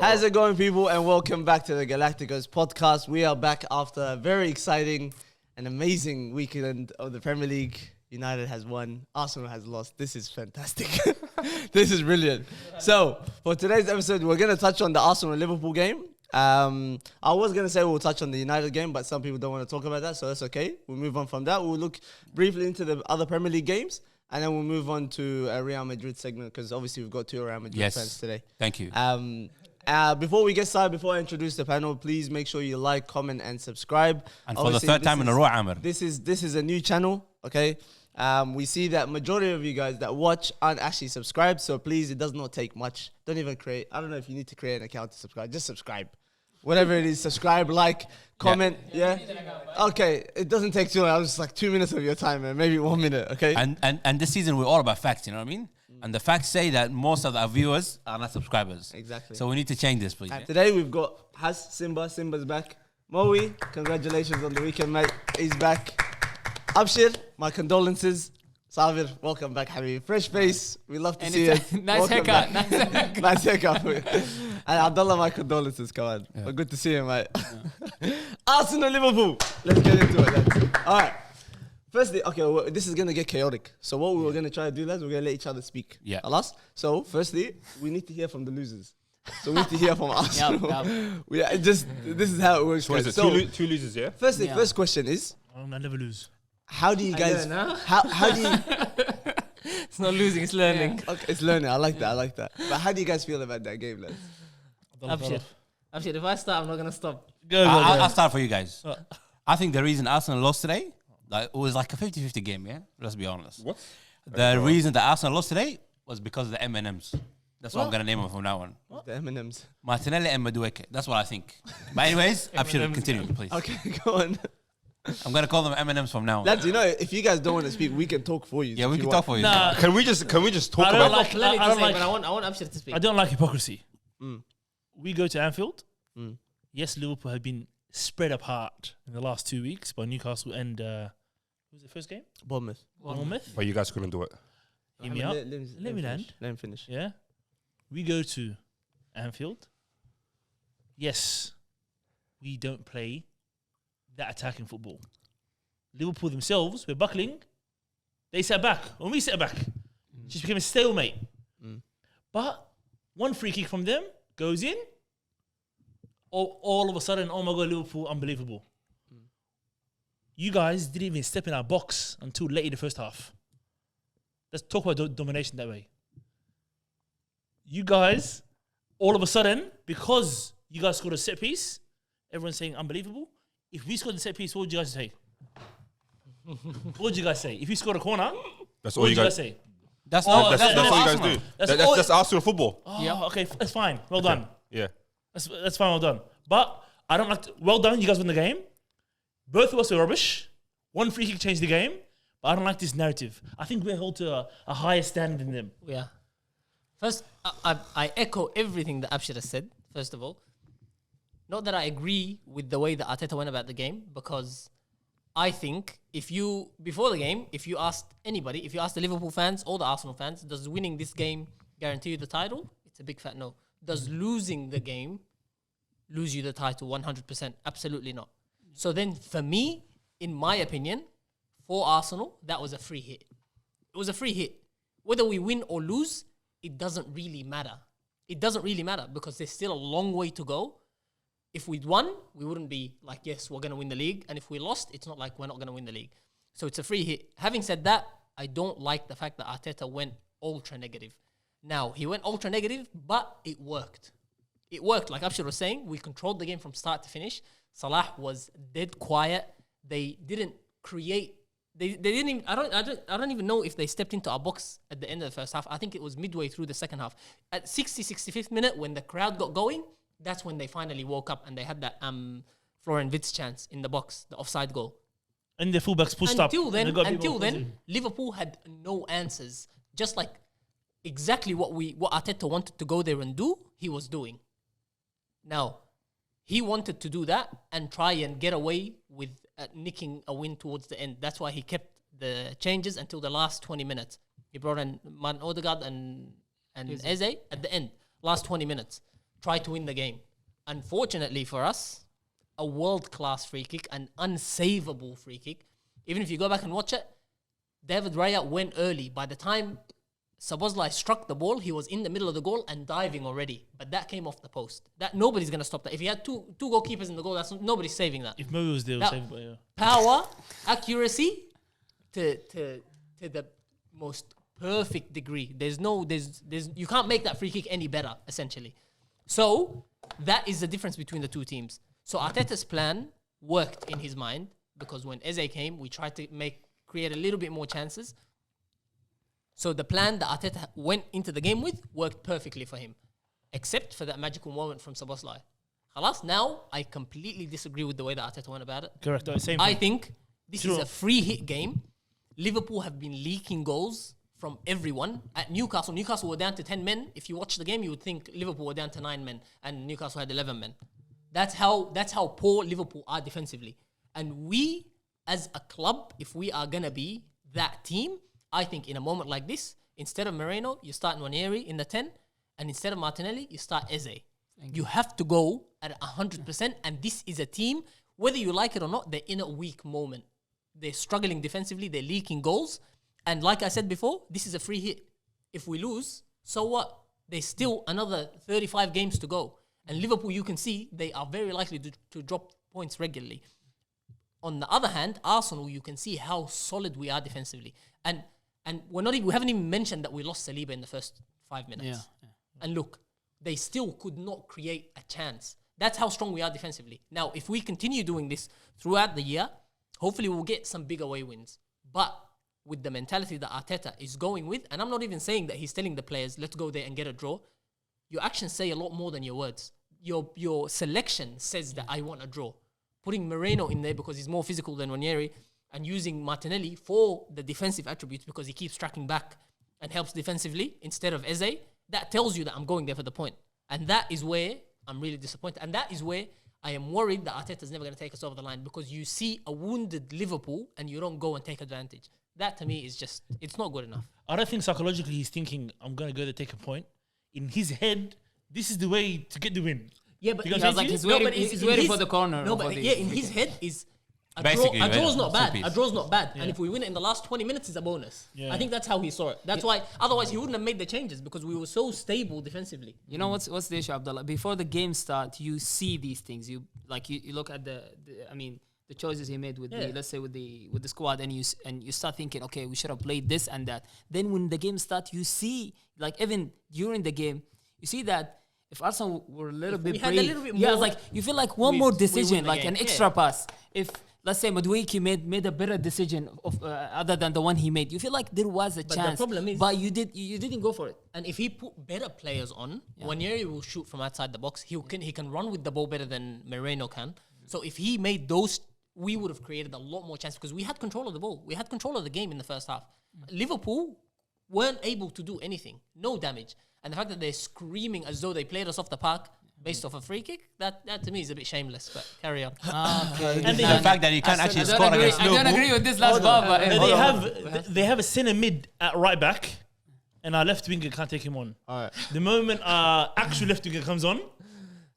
How's it going, people? And welcome back to the GalacticOz Podcast. We are back after a very exciting and amazing weekend of the Premier League. United has won. Arsenal has lost. This is fantastic. This is brilliant. So, for today's episode, we're going to touch on the Arsenal and Liverpool game. I was going to say we'll touch on the United game, but some people don't want to talk about that, so that's okay. We'll move on from that. We'll look briefly into the other Premier League games, and then we'll move on to a Real Madrid segment, because obviously we've got two Real Madrid fans today. Thank you. Before we get started, before I introduce the panel, please make sure you like, comment, and subscribe. And for the third time in a row, Amr. This is a new channel, okay? We see that majority of you guys that watch aren't actually subscribed, so please, it does not take much. Don't even create. I don't know if you need to create an account to subscribe. Just subscribe. Whatever it is, subscribe, like, comment, yeah? Okay, it doesn't take too long. I was just like 2 minutes of your time, man. Maybe 1 minute, okay? And this season, we're all about facts, you know what I mean? And the facts say that most of our viewers are not subscribers. Exactly. So we need to change this, please. Today, we've got Simba. Simba's back. Moe, congratulations on the weekend, mate. He's back. Abshir, my condolences. Savir, welcome back, Habib. Fresh face. We love to see it. Nice haircut. Nice haircut. And Abdullah, my condolences, come on. Yeah. But good to see you, mate. Yeah. Arsenal, Liverpool. Let's get into it, lads. All right. Firstly, okay, this is going to get chaotic. So what we were going to try to do, lads, we're going to let each other speak. Yeah. Alas? So, firstly, we need to hear from the losers. So we need to hear from Arsenal. This is how it works. So is it two losers, yeah? Firstly, first question is... I never lose. How do you guys... How do you... It's not losing, it's learning. Yeah. Okay, it's learning. I like that. But how do you guys feel about that game, lads? Abshir, if I start, I'm not going to stop. I'll start for you guys. I think the reason Arsenal lost today, it was like a 50-50 game, yeah? Let's be honest. What? The reason that Arsenal lost today was because of the M&Ms. That's what I'm going to name them from now on. What? The M&Ms. Martinelli and Madueke. That's what I think. But anyways, Abshir, continue, please. Okay, go on. I'm going to call them M&Ms from now on. Lads, you know, if you guys don't want to speak, we can talk for you. Yeah, we can talk for you. Nah. Can we just talk about... I want Abshir to speak. I don't like hypocrisy. We go to Anfield. Yes, Liverpool have been spread apart in the last 2 weeks by Newcastle and... who was the first game? Bournemouth. But you guys couldn't do it. Hear me out. Let me land. Let him finish. Yeah. We go to Anfield. Yes, we don't play that attacking football. Liverpool themselves, we're buckling. They sat back. When we sat back, it just became a stalemate. But one free kick from them goes in. All of a sudden, oh my God, Liverpool, unbelievable. You guys didn't even step in our box until late in the first half. Let's talk about domination that way. You guys, all of a sudden, because you guys scored a set piece, everyone's saying unbelievable. If we scored a set piece, what would you guys say? What would you guys say? If you scored a corner, that's what all would you guys say? That's all you guys do. That's Arsenal football. Yeah, okay, that's fine. Well done. Yeah. That's fine, well done. But I don't like to, well done, you guys won the game. Both of us are rubbish. One free kick changed the game. But I don't like this narrative. I think we're held to a higher standard than them. Yeah. First, I echo everything that Abshir has said, first of all. Not that I agree with the way that Arteta went about the game, because I think before the game, if you asked anybody, if you asked the Liverpool fans or the Arsenal fans, does winning this game guarantee you the title? It's a big fat no. Does losing the game lose you the title 100%? Absolutely not. So then, for me, in my opinion, for Arsenal, that was a free hit. It was a free hit. Whether we win or lose, it doesn't really matter. It doesn't really matter because there's still a long way to go. If we'd won, we wouldn't be like, yes, we're going to win the league. And if we lost, it's not like we're not going to win the league. So it's a free hit. Having said that, I don't like the fact that Arteta went ultra negative. Now, he went ultra negative, but it worked. It worked. Like Abshir was saying, we controlled the game from start to finish. Salah was dead quiet. They didn't create... They didn't even, I don't even know if they stepped into our box at the end of the first half. I think it was midway through the second half. At 65th minute, when the crowd got going, that's when they finally woke up and they had that Florian Wirtz chance in the box, the offside goal. And the fullbacks pushed up. Until then, Liverpool had no answers. Just like exactly what Arteta wanted to go there and do, he was doing. Now, he wanted to do that and try and get away with nicking a win towards the end. That's why he kept the changes until the last 20 minutes. He brought in Martin Odegaard and Eze at the end, last 20 minutes. try to win the game. Unfortunately for us, a world-class free kick, an unsavable free kick. Even if you go back and watch it, David Raya went early. By the time Szoboszlai struck the ball, he was in the middle of the goal and diving already. But that came off the post. That nobody's going to stop that. If he had two goalkeepers in the goal, nobody's saving that. If Mo was there, That save it, but yeah. power, accuracy to the most perfect degree. There's you can't make that free kick any better, essentially. So that is the difference between the two teams. So Arteta's plan worked in his mind because when Eze came, we tried to create a little bit more chances. So the plan that Arteta went into the game with worked perfectly for him, except for that magical moment from Szoboszlai. Khalas, now I completely disagree with the way that Arteta went about it. Correct. Same I thing. think this is a free hit game. Liverpool have been leaking goals from everyone. At Newcastle were down to 10 men. If you watch the game, you would think Liverpool were down to 9 men and Newcastle had 11 men. That's how poor Liverpool are defensively. And we, as a club, if we are going to be that team, I think in a moment like this, instead of Moreno, you start Nwaneri in the 10, and instead of Martinelli, you start Eze. You have to go at 100%, and this is a team, whether you like it or not, they're in a weak moment. They're struggling defensively, they're leaking goals, and like I said before, this is a free hit. If we lose, so what? There's still another 35 games to go. And Liverpool, you can see, they are very likely to drop points regularly. On the other hand, Arsenal, you can see how solid we are defensively. And we haven't even mentioned that we lost Saliba in the first 5 minutes. Yeah. And look, they still could not create a chance. That's how strong we are defensively. Now, if we continue doing this throughout the year, hopefully we'll get some big away wins. But with the mentality that Arteta is going with, and I'm not even saying that he's telling the players, let's go there and get a draw. Your actions say a lot more than your words. Your selection says that I want a draw. Putting Moreno in there because he's more physical than Nwaneri, and using Martinelli for the defensive attributes because he keeps tracking back and helps defensively instead of Eze, that tells you that I'm going there for the point. And that is where I'm really disappointed. And that is where I am worried that Arteta's never going to take us over the line because you see a wounded Liverpool and you don't go and take advantage. That to me is just, it's not good enough. I don't think psychologically he's thinking, I'm going to go to take a point. In his head, this is the way to get the win. Yeah, but Because he's like he's waiting for the corner. No, but in his head is a Basically, draw's not bad. piece. A draw's not bad. And if we win it in the last 20 minutes, it's a bonus. Yeah. I think that's how he saw it. That's why, otherwise he wouldn't have made the changes because we were so stable defensively. You know what's the issue, Abdullah? Before the game start, you see these things. You look at the choices he made with the squad, and you start thinking, okay, we should have played this and that. Then when the game starts, you see, like even during the game, you see that if Arsenal were a little bit had a little bit yeah, more, it's like you feel like one we more win decision, the like game. an extra pass. If let's say Madueke made a better decision of other than the one he made, you feel like there was a chance. The problem is, but you didn't go for it. and if he put better players on, Nwaneri will shoot from outside the box. He can run with the ball better than Moreno can. So if he made those, we would have created a lot more chance because we had control of the ball. We had control of the game in the first half. Liverpool weren't able to do anything, no damage. And the fact that they're screaming as though they played us off the park based off a free kick, that to me is a bit shameless, but carry on. And the fact that he can't actually score against I Liverpool. don't agree with this last bar, but They have a centre mid at right back, and our left winger can't take him on. All right. The moment our actual left winger comes on,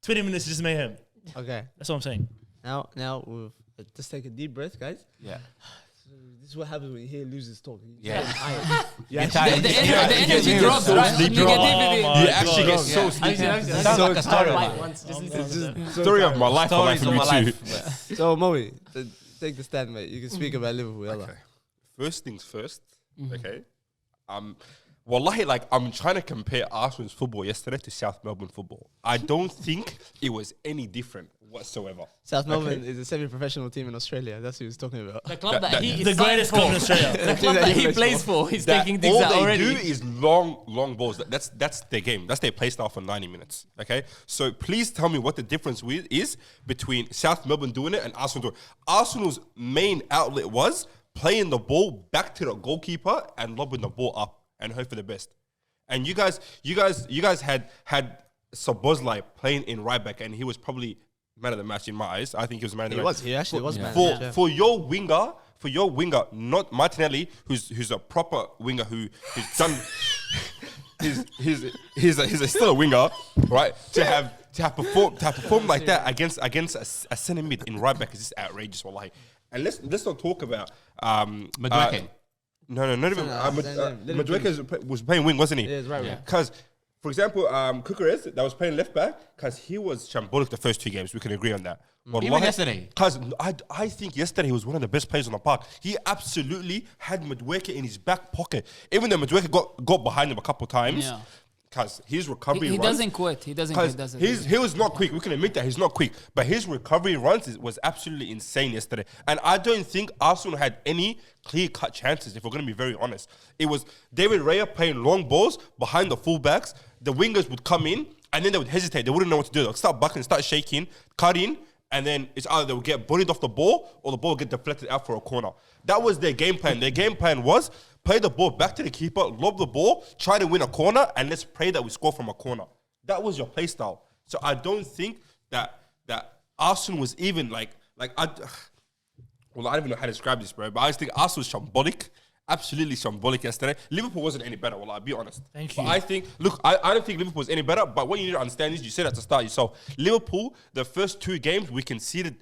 20 minutes is just mayhem. Okay. That's what I'm saying. Now we'll just take a deep breath, guys. Yeah. This is what happens when you hear losers talk. Yeah. You It's actually- tired. the It's energy very drops, so right? sleepy. Negativity. Oh my You actually God. get so sleepy. Sounds like a story. It's just so Story of tired. my life, Stories of my for me too. life. So Moe, take the stand, mate. You can speak about Liverpool. Yalla. Okay. First things first. Okay. Wallahi, like I'm trying to compare Arsenal's football yesterday to South Melbourne football. I don't think it was any different whatsoever. South Melbourne is a semi-professional team in Australia. That's what he was talking about. The club that he The is greatest club in Australia. the club that he plays for, he's taking things all out they already. do is long balls. That's their game. That's their play style for 90 minutes. Okay, so please tell me what the difference is between South Melbourne doing it and Arsenal doing it. Arsenal's main outlet was playing the ball back to the goalkeeper and lobbing the ball up and hope for the best. And you guys had Szoboszlai playing in right back, and he was probably man of the match in my eyes. I think he was man of the match. He actually was, man. For your winger, not Martinelli, who's a proper winger who's done. He's still a winger, right? To have to have performed like that against a centre mid in right back is just outrageous, wallahi. And let's not talk about Madueke. No, not even. Madueke was playing wing, wasn't he? Yeah, it's right. Yeah. Because, for example, Kukurez that was playing left back, because he was shambolic the first 2 games. We can agree on that. Even yesterday. Because I think yesterday he was one of the best players on the park. He absolutely had Madueke in his back pocket. Even though Madueke got behind him a couple times. Yeah. Because his recovery He runs, doesn't quit. He doesn't quit. Doesn't he was not quick. We can admit that he's not quick. But his recovery runs was absolutely insane yesterday. And I don't think Arsenal had any clear-cut chances, if we're going to be very honest. It was David Raya playing long balls behind the fullbacks. The wingers would come in, and then they would hesitate. They wouldn't know what to do. They'll start bucking, start shaking, cut in, and then it's either they would get bullied off the ball or the ball would get deflected out for a corner. That was their game plan. Their game plan was play the ball back to the keeper, lob the ball, try to win a corner, and let's pray that we score from a corner. That was your play style. So I don't think that Arsenal was even I don't even know how to describe this, bro. But I just think Arsenal was shambolic. Absolutely shambolic yesterday. Liverpool wasn't any better, well, I'll be honest. Thank But you. I think, I don't think Liverpool was any better, but what you need to understand is, you said at the start yourself, Liverpool, the first 2 games, we've conceded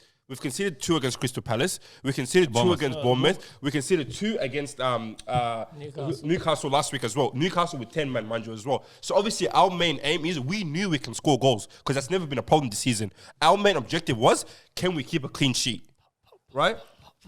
2 against Crystal Palace, we conceded 2 against Bournemouth, we conceded 2 against Newcastle last week as well. Newcastle with 10 man, mind you, as well. So obviously our main aim is, we knew we can score goals, because that's never been a problem this season. Our main objective was, can we keep a clean sheet? Right?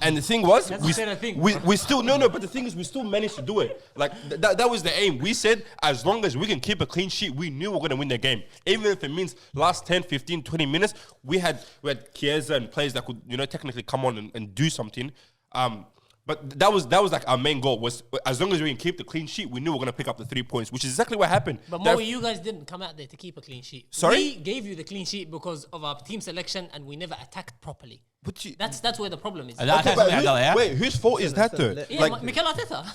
And the thing was, we still but the thing is, we still managed to do it. Like that was the aim. We said, as long as we can keep a clean sheet, we knew we were going to win the game. Even if it means last 10, 15, 20 minutes, we had Chiesa and players that could, technically come on and do something. But that was like our main goal, was as long as we can keep the clean sheet, we knew we were going to pick up the 3 points, which is exactly what happened. But Mo, you guys didn't come out there to keep a clean sheet. Sorry? We gave you the clean sheet because of our team selection, and we never attacked properly. That's where the problem is. Wait, whose fault is that though? Yeah, Mikel Arteta.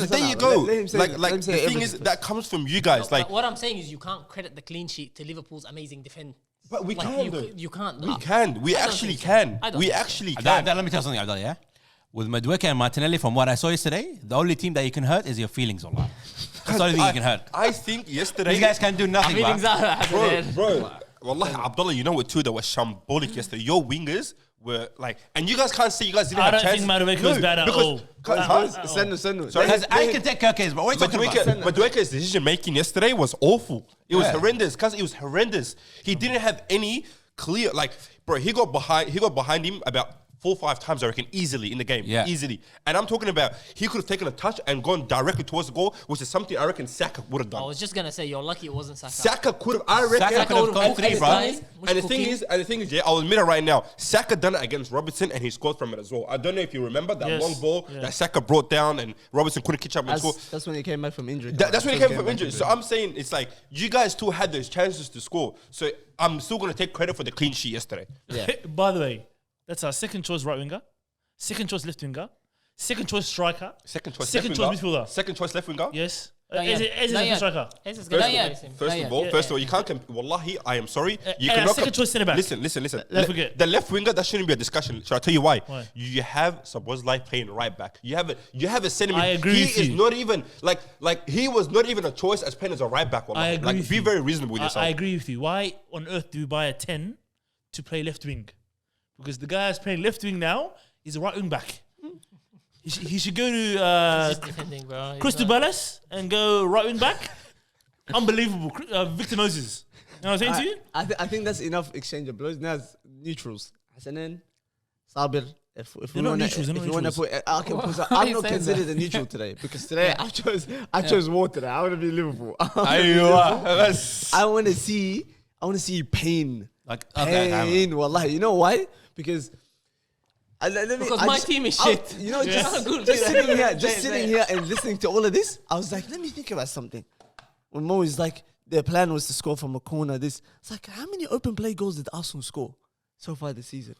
There you go. The thing is, that comes from you guys. But what I'm saying is, you can't credit the clean sheet to Liverpool's amazing defense. But we can, though. You can't. We can. We actually can. We actually can. Let me tell you something, Abdullah, yeah? With Madueke and Martinelli, from what I saw yesterday, the only team that you can hurt is your feelings, Allah. That's the only thing you can hurt. I think yesterday... These guys can do nothing, Bro, Wallahi, Abdullah, you know what too? That was shambolic yesterday. Your wingers were like... And you guys can't say you guys didn't have chances. I don't think Madueke was bad at all. Because I can take Kirkes, but what are you talking about? Madueke's decision-making yesterday was awful. It was horrendous. Because it was horrendous. He didn't have any clear... He got behind him about 4 or 5 times, I reckon, easily in the game. Yeah. Easily. And I'm talking about, he could have taken a touch and gone directly towards the goal, which is something I reckon Saka would have done. I was just going to say, you're lucky it wasn't Saka. Saka could have, I reckon. Saka could have gone 3, bro. And the thing is, yeah, I'll admit it right now. Saka done it against Robertson and he scored from it as well. I don't know if you remember that long ball that Saka brought down and Robertson couldn't catch up and score. That's when he came back from injury. That's when he came from injury. So I'm saying, it's like, you guys still had those chances to score. So I'm still going to take credit for the clean sheet yesterday. Yeah. By the way, that's our second choice right winger, second choice left winger, second choice striker, Second choice midfielder. Second choice left winger. Yes. Eze Is a striker. First of all, you can't. Wallahi, I am sorry. You cannot. Second choice centre back. Listen. Don't forget. The left winger, that shouldn't be a discussion. Shall I tell you why? Why? You have Szoboszlai playing right back. You have a centre mid. I agree with He is you. not even he was not even a choice as playing as a right back. Wallahi. I agree with Be you. very reasonable with yourself. I agree with you. Why on earth do we buy a 10 to play left wing? Because the guy that's playing left wing now is a right wing back. He should go to Crystal Palace and go right wing back. Unbelievable. Victor Moses. You know what I'm saying to you? I think that's enough exchange of blows. Now it's neutrals. Hasanin, Sabir. If we not want neutrals, they're not to neutrals. put, I'm not you saying considered a neutral today because today I chose war today. I want to be Liverpool. I want to see pain. Pain, wallahi. You know why? Because my team is shit. Just sitting here and listening to all of this, I was like, let me think about something. When Mo is like, their plan was to score from a corner. It's like, how many open play goals did Arsenal score so far this season?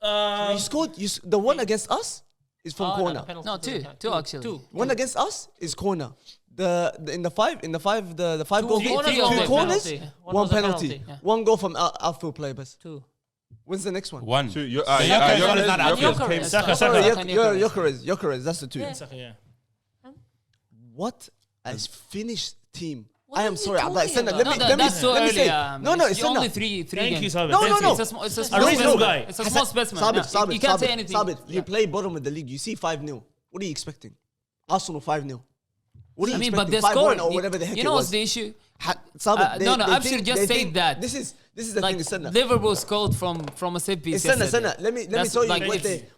You scored. The one against us is from corner. No, two actually. One against us is corner. The five goal corners, two corners, penalty. one penalty, yeah. one goal from outfield play. But 2. when's the next one? 1. Gyökeres. Gyökeres, that's the 2. Saka, yeah. What a finished team I am sorry. talking Abdullah, Senna, about? let me That's so let me early. say. No, No, it's only Senna. three Thank you, games. Sabit. No, Thank no, you. no. It's a small A specimen. reasonable guy. It's a small specimen. Sabit, You can't say anything. Sabit, you play bottom of the league. You see 5-0. What are you expecting? Arsenal 5-0. What are you I mean, expecting? but they 5-1 scored. or whatever the heck You it know what's was. the issue? Sabit, No, Abshir just said that. This is the Like thing with Senna. Liverpool scored from a set piece. Senna, yesterday. Senna. Let me That's tell you like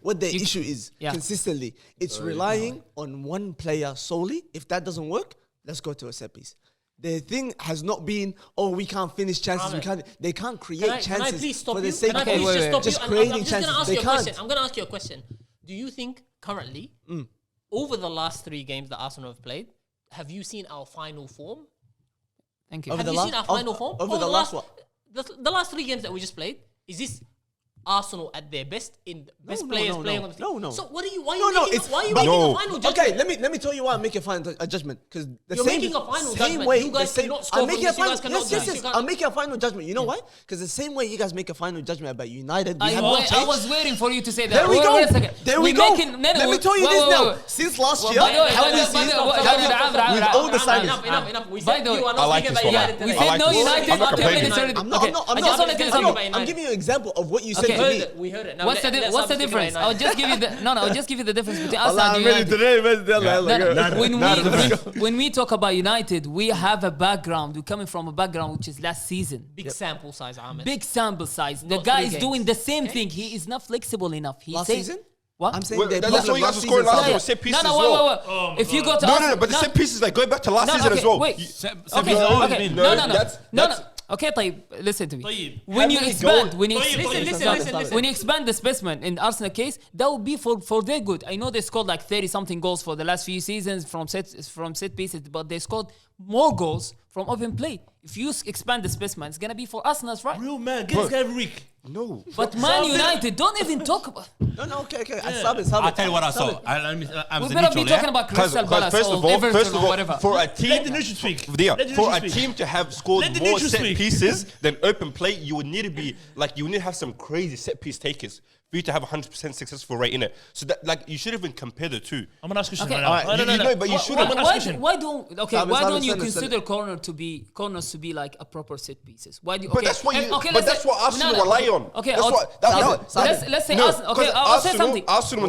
what the you- issue is Yeah. consistently. It's relying on one player solely. If that doesn't work, let's go to a set piece. The thing has not been, oh, we can't finish chances. We can't. They can't create Can I chances please stop for you? the sake Can I of please wait, just wait. stop just you? creating I'm just going to chances. ask They you a can't. question. I'm going to ask you a question. Do you think currently, over the last 3 games that Arsenal have played, have you seen our final form? Thank you. Over Have the you last- seen our final form? over the last what? The last 3 games that we just played, is this Arsenal at their best in best no, players no, playing no. on the No, no. So what are you? Why are No, you no, making? it's- Why are you but- making No. a final judgment? Okay, let me tell you why I'm making a final judgment because the You're same making a final same judgment. way You guys the same, cannot score I'm from making a this. You final guys cannot yes, do yes, this. yes. You can't- I'm making a final judgment. You know why? Because the same way you guys make a final judgment about United, we have I not changed. was waiting for you to say that. There we Wait, go. Wait a second. There we We're go. making- no, no, Let me wait, tell you wait, this wait, now. wait. Since last Well, year, by the way, have by we the- seen by the- have by we the- seen with all the signings? Enough. We By said the way, you are I not like speaking this about one. United We today. said no this. United. I'm not after complaining. minutes already. I'm not. Okay, I'm I not. just want to tell you something. I'm giving you an example of what you said Okay. to me. We heard it. Now What's the let's what's the stop difference? speaking about I'll just give you the I'll just give you the difference between us Allah, and I'm ready United. today, man. When we talk about United, we have a background. We're coming from a background which is last season. Big sample size, Ahmed. Big sample size. The Not guy 3 is games. doing the same thing. He is not flexible enough. He Last says- season? What? I'm saying Well, they that's what you guys were scoring last year with set pieces no, as wait, well. wait, wait. If you go to No, Arsenal- but the set pieces like going back to last No, season okay, as well. wait. Set Okay, pieces always okay. been- No, no, no, that's- no, no. that's- Okay, طيب, listen to me. طيب. When you How many expand, goals- when you طيب, listen. when you expand the specimen in Arsenal case, that would be for their good. I know they scored like 30 something goals for the last few seasons from set pieces, but they scored more goals from open play. If you expand the specimen, it's gonna be for Arsenal's right. Real man, get this guy every week. No. But Man United, don't even talk about. No, okay. Stop it. I'll tell you what I saw. I'm We the better be neutral, talking yeah? about Because Crystal Palace first or of all, Everton or whatever. for a Let the team, neutral speak. yeah, Let the for neutral a speak. team to have scored Let the more neutral set speak. pieces than open play, you would need to be like you would need to have some crazy set piece takers for you to have 100% successful rate in it. So that like you should even compare the two. I'm gonna ask you Okay, something. alright. No, no, You no. know, but you should have. Why don't you Simon, consider corners to be like a proper set pieces? Why do you, But okay, that's what you. okay, but let's that's say- what Arsenal no, no, rely on. Okay, that's I'll- what. That, Simon, no, Simon. Let's say no, Arsenal. Okay, 'cause I'll say something. Arsenal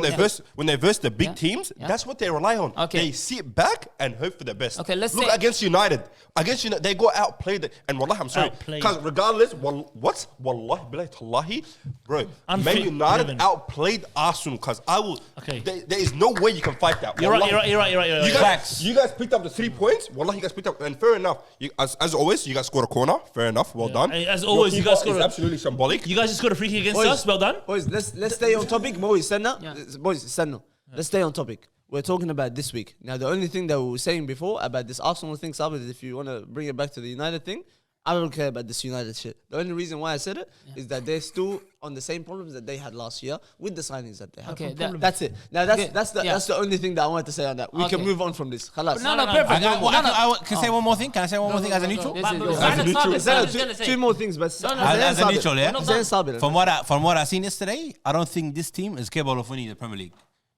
when they verse the big Yeah. teams, Yeah. that's what they rely on. Okay. They sit back and hope for the best. Okay, let's look say- against United. Against United, they got outplayed. And wallah, I'm sorry, Outplayed. because regardless, wallahi, billahi, tallahi, bro, Man Unfit, United driven. outplayed Arsenal. Because I will. Okay. There is no way you can fight that. You're right. Wallahi. You're right. You Facts. guys picked up the 3 points. Wallah, you guys picked up, and fair enough. As always, you guys scored a corner. Fair enough. Well done. Hey, as Your always, you keeper guys scored is a- absolutely symbolic. You guys just scored a free kick against Boys. us. Well done. Boys, let's stay on topic. Boys, Senna. Yeah. Boys, Senna. Let's stay on topic. We're talking about this week. Now, the only thing that we were saying before about this Arsenal thing, Sabit, is if you want to bring it back to the United thing, I don't care about this United shit. The only reason why I said it is that they're still on the same problems that they had last year with the signings that they had. Okay, That's it. Now, that's Okay, that's the yeah. that's the only thing that I wanted to say on that. We can Okay. move on from this. Khalas. No, I perfect. can say one more thing. Can I say one more thing as a neutral? This But- is- but- this Simon, is- Simon, Senna, Simon's gonna say. two more things, but As a neutral, yeah? Sabit. From what I've seen yesterday, I don't think this team is capable of winning the Premier League.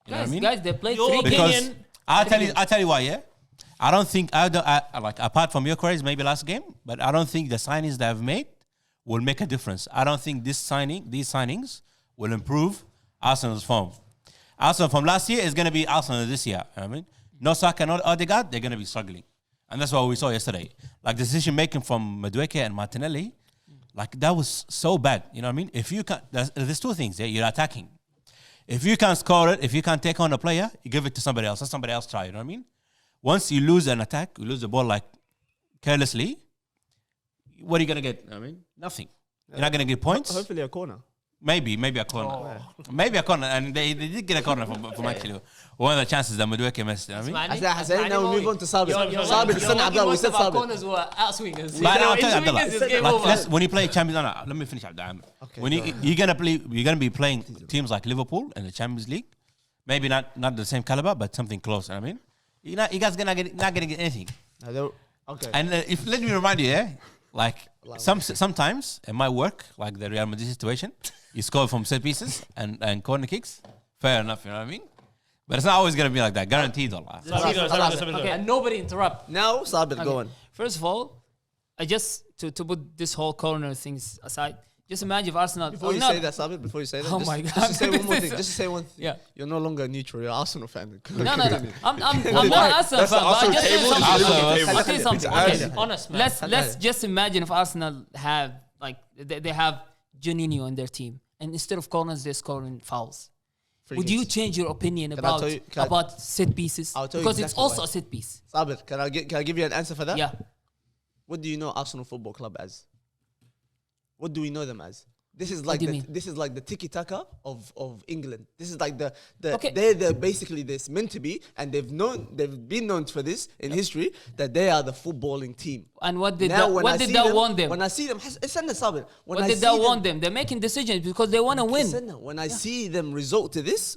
You know what I mean? Guys, they played Your 3 opinion- games. Because I'll tell you why, yeah. I don't think I like apart from your queries, maybe last game, but I don't think the signings that I've made will make a difference. I don't think these signings will improve Arsenal's form. Arsenal from last year is going to be Arsenal this year. You know what I mean, no Saka, no Odegaard, they're going to be struggling, and that's what we saw yesterday. Like decision making from Madueke and Martinelli, like that was so bad. You know what I mean? If you can, there's two things. Yeah, you're attacking. If you can't score it, if you can't take on a player, you give it to somebody else. Let somebody else try. You know what I mean? Once you lose an attack, you lose the ball like carelessly, what are you going to get? I mean, nothing. You're not going to get points. Hopefully a corner. Maybe a corner. Maybe a corner. And they did get a corner from actually one of the chances that Madueke missed. You know what I mean? Hassan, now we move on to Sabit. You're- Sabit, Senna, Abdullah, we said Sabit. Corners were out swingers. But I'll In tell you, swingers, Abdullah, it's game like, over. when you play Champions League, let me finish Abdullah. Okay, When you're gonna be playing teams like Liverpool in the Champions League, maybe not the same caliber, but something close. You know what I mean, you guys not gonna get anything. Okay. And if let me remind you, yeah, like sometimes it might work, like the Real Madrid situation. You score from set pieces and corner kicks. Fair enough, you know what I mean. But it's not always gonna be like that. Guaranteed, Allah. Sorry, go. Okay, and nobody interrupt. Now, Sabit, go on. First of all, I just to put this whole corner things aside. Just imagine if Arsenal. Before you say that, Sabit, Oh my God. Just to say one more thing. Just to say one thing. Yeah. You're no longer neutral. You're Arsenal fan. No. I'm not an Arsenal fan, but I just say something. I'll say something. Okay. Honest, man. Let's just imagine if Arsenal have like they have Juninho in their team, and instead of corners, they're scoring fouls. Would you change your opinion about set pieces? Because it's also a set piece. Sabit, can I give you an answer for that? Yeah. What do you know Arsenal Football Club as? What do we know them as? This is like the tiki taka of England. This is like the they're basically this meant to be, and they've been known for this in history that they are the footballing team. And what did that want them? When I see them, what did that want them? They're making decisions because they want to win. When I see them result to this,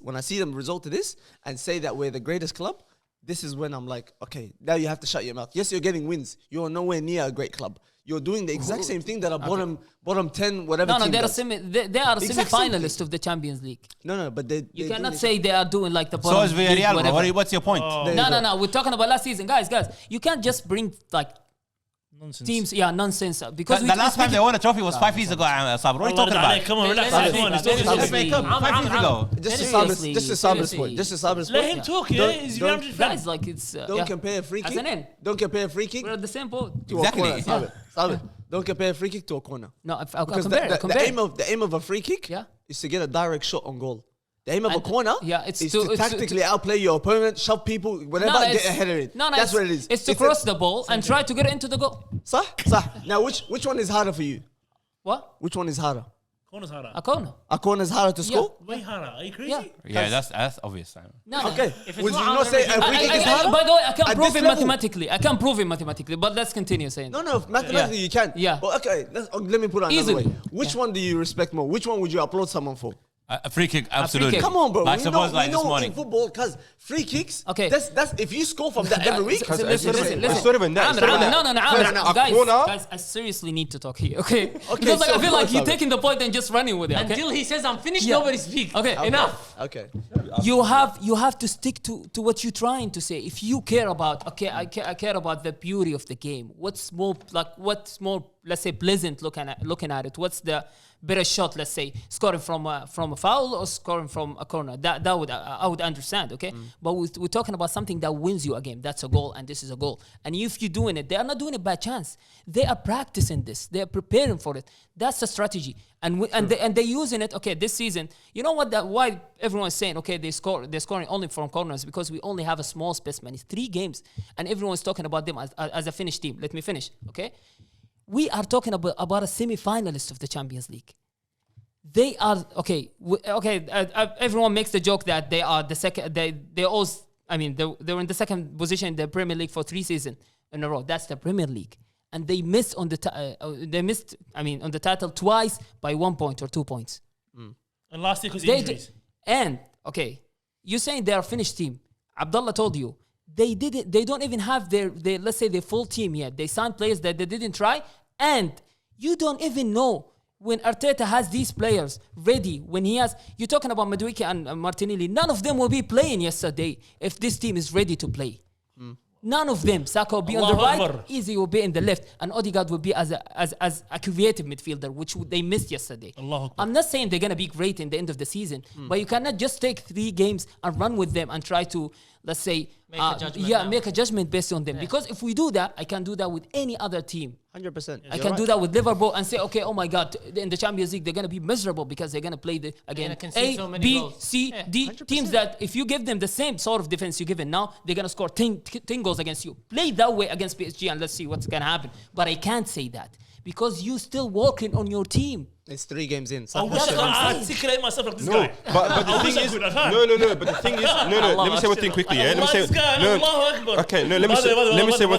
and say that we're the greatest club, this is when I'm like, okay, now you have to shut your mouth. Yes, you're getting wins. You're nowhere near a great club. You're doing the exact same thing that a bottom 10 whatever. No, team they are does. they are a semi-finalist of the Champions League. No, but you cannot say they are doing like the bottom. So is Villarreal, bro. What's your point? No. We're talking about last season, guys. You can't just bring like Nonsense. teams. Yeah, nonsense. Because The last time they won a trophy was 5 years ago, Sabr. What are you talking about? Come on, relax. Let's- Come on, let's- let's talk let's- about it. let's- 5 years ago. Just to Saber's Let point. him talk, yeah? He's Real Madrid fan. guys, like it's Don't compare a free As kick. an end. Don't compare a free kick We're at the same boat. to Exactly. a corner. Sabir. Don't compare a free kick to a corner. No, I'll Because compare. the aim of a free kick Yeah. is to get a direct shot on goal. The aim of a And- corner it's is to- to it's to- tactically outplay your opponent, shove people, whatever, get it's- ahead of it. No, That's what it is. It's to cross the ball and try to get it into the goal. Sah? Now, which one is harder for you? What? Which one is harder? Corner's harder. A corner. A corner is harder to score? Way harder. Are you crazy? Yeah. Yeah, that's obvious. No. Okay. If it's Would you not not say a under- free kick is harder? By the way, I can't At prove this it level? mathematically. But let's continue saying. No, mathematically you can. Yeah. Well, okay, let me put it another Easily. way. Which one do you respect more? Which one would you applaud someone for? A free kick, absolutely. kick. Come on, bro. Like we suppose know, like we this know morning. in football, because free kicks. Okay. That's if you score from that every week. Listen. It's not even that. Amr, A guys, corner- guys, I seriously need to talk here, okay? Okay, Because like, so I feel like of you're course, taking the point and just running with it, okay? Until he says I'm finished, Yeah. nobody speaks. Okay, Enough. Okay. You have to stick to what you're trying to say. If you care about, I care about the beauty of the game. What's more let's say pleasant looking at it? What's the better shot? Let's say scoring from a foul or scoring from a corner. That I would understand. Okay, but we're talking about something that wins you a game. That's a goal, and this is a goal. And if you're doing it, they are not doing it by chance. They are practicing this. They are preparing for it. That's the strategy. And they're using it. Okay, this season, you know what? Why everyone's saying okay, they're scoring only from corners because we only have a small specimen. It's 3 games, and everyone's talking about them as a finished team. Let me finish. Okay. We are talking about a semi-finalist of the Champions League. They are everyone makes the joke that they are the second. They were in the second position in the Premier League for 3 seasons in a row. That's the Premier League, and they missed on the title twice by 1 point or 2 points. And last year because injuries. You're saying they are a finished team. Abdullah told you. They didn't. They don't even have their let's say their full team yet. They signed players that they didn't try, and you don't even know when Arteta has these players ready. When he has, you're talking about Madueke and Martinelli. None of them will be playing yesterday if this team is ready to play. None of them. Saka will be on the Allahu right, Akbar. Easy will be in the left, and Odegaard will be as a creative midfielder, which they missed yesterday. Allahu Akbar. I'm not saying they're gonna be great in the end of the season, but you cannot just take 3 games and run with them and try to, let's say, Make a judgment now. make a judgment based on them. Because if we do that, I can do that with any other team. 100%. I can do that with Liverpool and say, okay, oh my God, in the Champions League, they're going to be miserable because they're going to play again concede A, so many B, goals. C, Yeah, D 100%. teams that if you give them the same sort of defense you give it now, they're going to score 10 goals against you. Play that way against PSG and let's see what's going to happen. But I can't say that because you still working on your team. It's 3 games in. I wish I could articulate myself like this No, guy. but the I thing wish I is, could, I can't. no. But the thing is, no. Let me say one thing quickly. Yeah, let me say. This guy, No. Allahu Akbar. Okay, no. Let me say one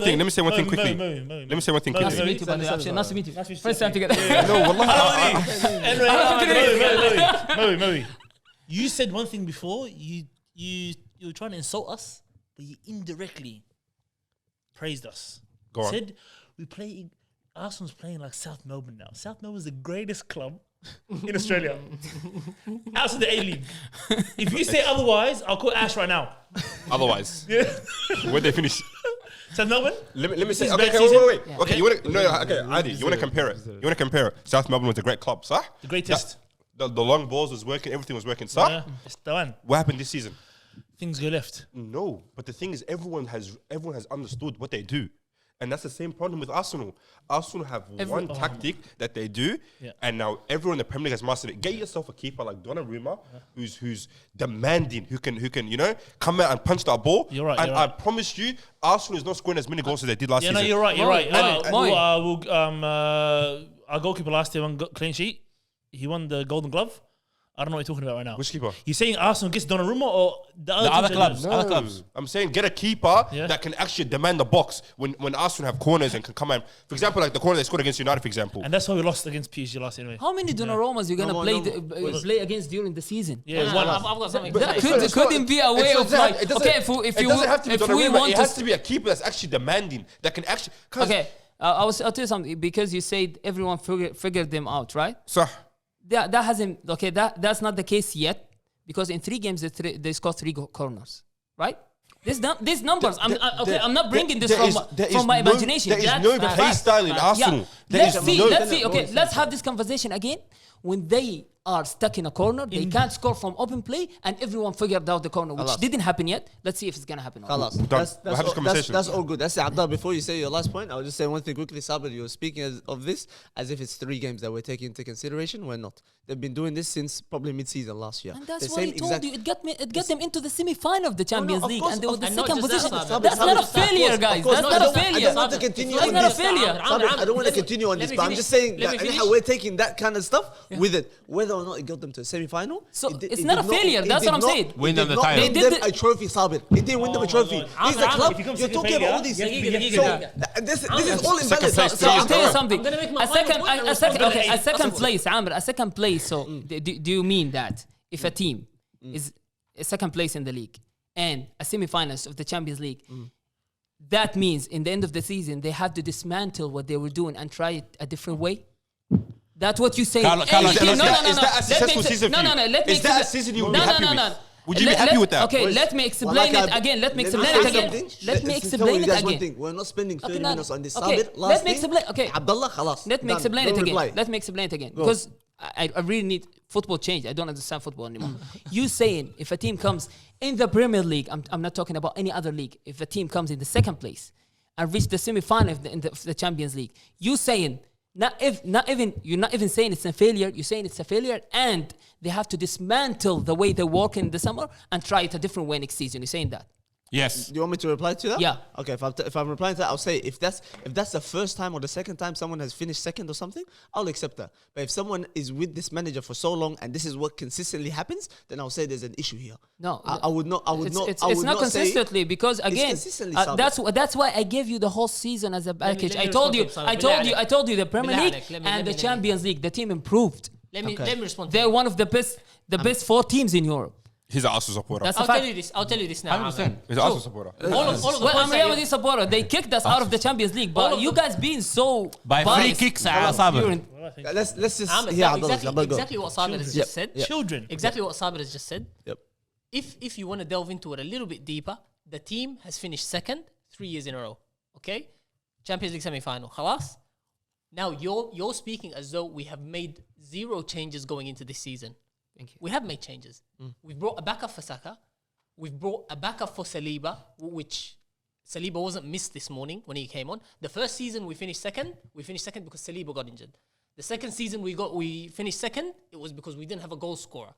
thing. Let me say one thing quickly. Let Let me say one thing quickly. Nice to meet you. Nice to meet you. First time together. No, wallahi. Anyway, you said one thing before. You were trying to insult us, but you indirectly praised us. Go on. Said we play. Arsenal's playing like South Melbourne now. South Melbourne's the greatest club in Australia. Outside the A-League. If you say otherwise, I'll call Ash right now. Otherwise, Yeah. where they finish? South Melbourne? Let me say. is Okay, bad wait. season? Yeah. Okay, you want to? No, okay, Adi, you want to compare it? You want to compare it? South Melbourne was a great club, sir. The greatest. The long balls was working. Everything was working, sir. Yeah, it's the one. What happened this season? Things go left. No, but the thing is, everyone has understood what they do, and that's the same problem with Arsenal. Arsenal have one tactic that they do, and now everyone in the Premier League has mastered it. Get yourself a keeper like Donnarumma, who's demanding, who can come out and punch that ball. You're right. And You're I right. promise you, Arsenal is not scoring as many goals as they did last Yeah, season. no, you're right. You're right. Moi. Our goalkeeper last year won clean sheet. He won the Golden Glove. I don't know what you're talking about right now. Which keeper? You saying Arsenal gets Donnarumma or the other, The other teams clubs. are Other clubs. I'm saying get a keeper Yeah. that can actually demand the box when Arsenal have corners and can come in. For example, like the corner they scored against United, for example. And that's why we lost against PSG last year anyway. How many Donnarummas you gonna No more, play no more. play against during the season? Yeah, I've one. got something. That to say. couldn't be a way It of doesn't like have- it doesn't- okay it doesn't have to be if we Donnarumma, want it to has to be a keeper that's actually demanding, that can actually. okay. I'll tell you something because you said everyone figured them out, right? So That hasn't okay. That's not the case yet because in 3 games they scored 3 corners, right? These numbers. I'm not bringing this from my imagination. There is That's no fact. play style in Arsenal. Yeah. There Let's is see. no- Let's see. Okay, let's have this conversation again. When they are stuck in a corner, they can't score from open play, and everyone figured out the corner, which Khalas. didn't happen yet. Let's see if it's gonna happen. or not. Khalas. We'll have this conversation. That's all good. That's Abdullah. Before you say your last point, I'll just say one thing quickly. Sabir, you're speaking of this as if it's 3 games that we're taking into consideration. We're not. They've been doing this since probably mid-season last year. And that's The why I same told exact- you it got them into the semi-final of the Champions of League, course, and they were the and not second just that, position. Sabir. That's not a Of course, failure, Of guys. course, That's no, not I a don't- I failure. don't want to continue That's on not a this. failure. Sabir, I don't want to continue on let this, me but I'm finish. just saying Let me that finish. how we're taking that kind of stuff with it, whether or not it got them to a semi-final. So it did- it's it not did a failure. it That's did what I'm not- saying. it Win did them the not title. win They did them a trophy, Sabir. It didn't win them a trophy. God. He's the Amr, club. if you come You're second talking failure, about all these. you have to be So given this is all Second invalid. place, So I'll tell you Amr. something. I'm gonna make my A final second, point and a second, respond. okay, a second That's place, Amr, a second place. So do you mean that if a team is a second place in the league and a semi-finalist of the Champions League, that means in the end of the season they have to dismantle what they were doing and try it a different way? That's what you say. Carlos, Any is team- that- is that a successful season for you? No, let me Is that a explain- season you would be happy with? Would you be happy with that? Okay, Boys, let me well, explain like it I- again. Let me let explain say it again. something. Let me tell explain you it guys one again. thing. We're not spending 30 no, minutes on this. okay, Sabir, let last me thing. explain- okay. Abdullah, khalas. Let me Done. explain Don't it again. reply. Let me explain it again because I really need football change. I don't understand football anymore. You saying if a team comes in the Premier League, I'm not talking about any other league. If a team comes in the second place and reach the semi-final of the Champions League, you saying you're not even saying it's a failure. You're saying it's a failure, and they have to dismantle the way they work in the summer and try it a different way next season. You're saying that. Yes. Do you want me to reply to that? Yeah. Okay, if I'm replying to that, I'll say if that's the first time or the second time someone has finished second or something, I'll accept that. But if someone is with this manager for so long and this is what consistently happens, then I'll say there's an issue here. No, I would not. It's I would not not say- consistently because again, consistently, Sabir. that's why I gave you the whole season as a package. let me I told you, respond to Sabir. I told you the Premier Bilal League عليك. Let and me- the Champions League, the team improved. Let me respond. They're one of the best 4 teams in Europe. He's an Arsenal supporter. That's a I'll tell fact. you this. I'll tell you this now. 100%. He's an Arsenal supporter. All of the Well, I'm points Real that Madrid supporter. They kicked us out of the Champions League, but you guys being so By free biased. kicks, You're Sabir. in- Let's just Ahmed, hear that Abdullah. exactly what Sabir has just said. Yep. Children. Exactly what Sabir has just said. Yep. If you want to delve into it a little bit deeper, the team has finished second 3 years in a row. Okay, Champions League semi-final. Khalas. Now you're speaking as though we have made 0 changes going into this season. Thank you. We have made changes. We've brought a backup for Saka. We've brought a backup for Saliba, which Saliba wasn't missed this morning when he came on. The first season we finished second. We finished second because Saliba got injured. The second season we finished second. It was because we didn't have a goal scorer.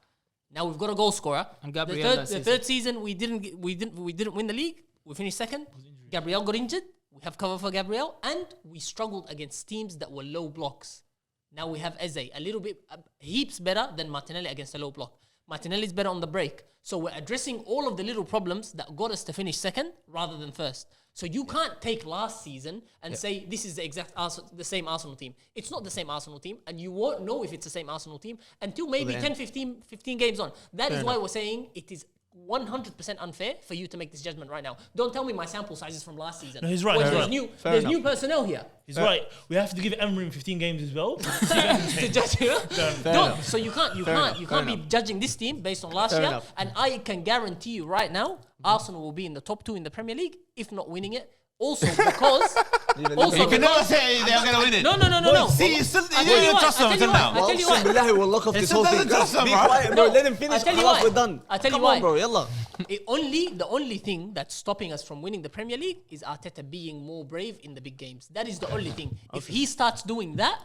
Now we've got a goal scorer. And Gabriel The third season we didn't win the league. We finished second. Gabriel got injured. We have cover for Gabriel, and we struggled against teams that were low blocks. Now we have Eze, a little bit, heaps better than Martinelli against a low block. Martinelli's better on the break. So we're addressing all of the little problems that got us to finish second rather than first. So you can't take last season and say this is the same Arsenal team. It's not the same Arsenal team, and you won't know if it's the same Arsenal team until maybe 10, 15 games on. That is why we're saying it is 100% unfair for you to make this judgment right now. Don't tell me my sample size is from last season. No, he's right. Well, Fair there's enough. new personnel here. He's right. We have to give Emery 15 games as well. To judge you. Don't. So you can't be judging this team based on last Fair year. enough. And I can guarantee you right now, Arsenal will be in the top 2 in the Premier League, if not winning it, Also because You can never say they're going to win it. no. See, you still I you tell you didn't what, trust I them tell until you now. what, I tell you what. Billahi, we'll lock off It this still whole doesn't thing. trust them, Be bro. quiet, bro. No, Let him finish. I tell you Khalas, why. we're done. I tell you Come why. on, bro. Yalla. The only thing that's stopping us from winning the Premier League is Arteta being more brave in the big games. That is the only thing. If he starts doing that,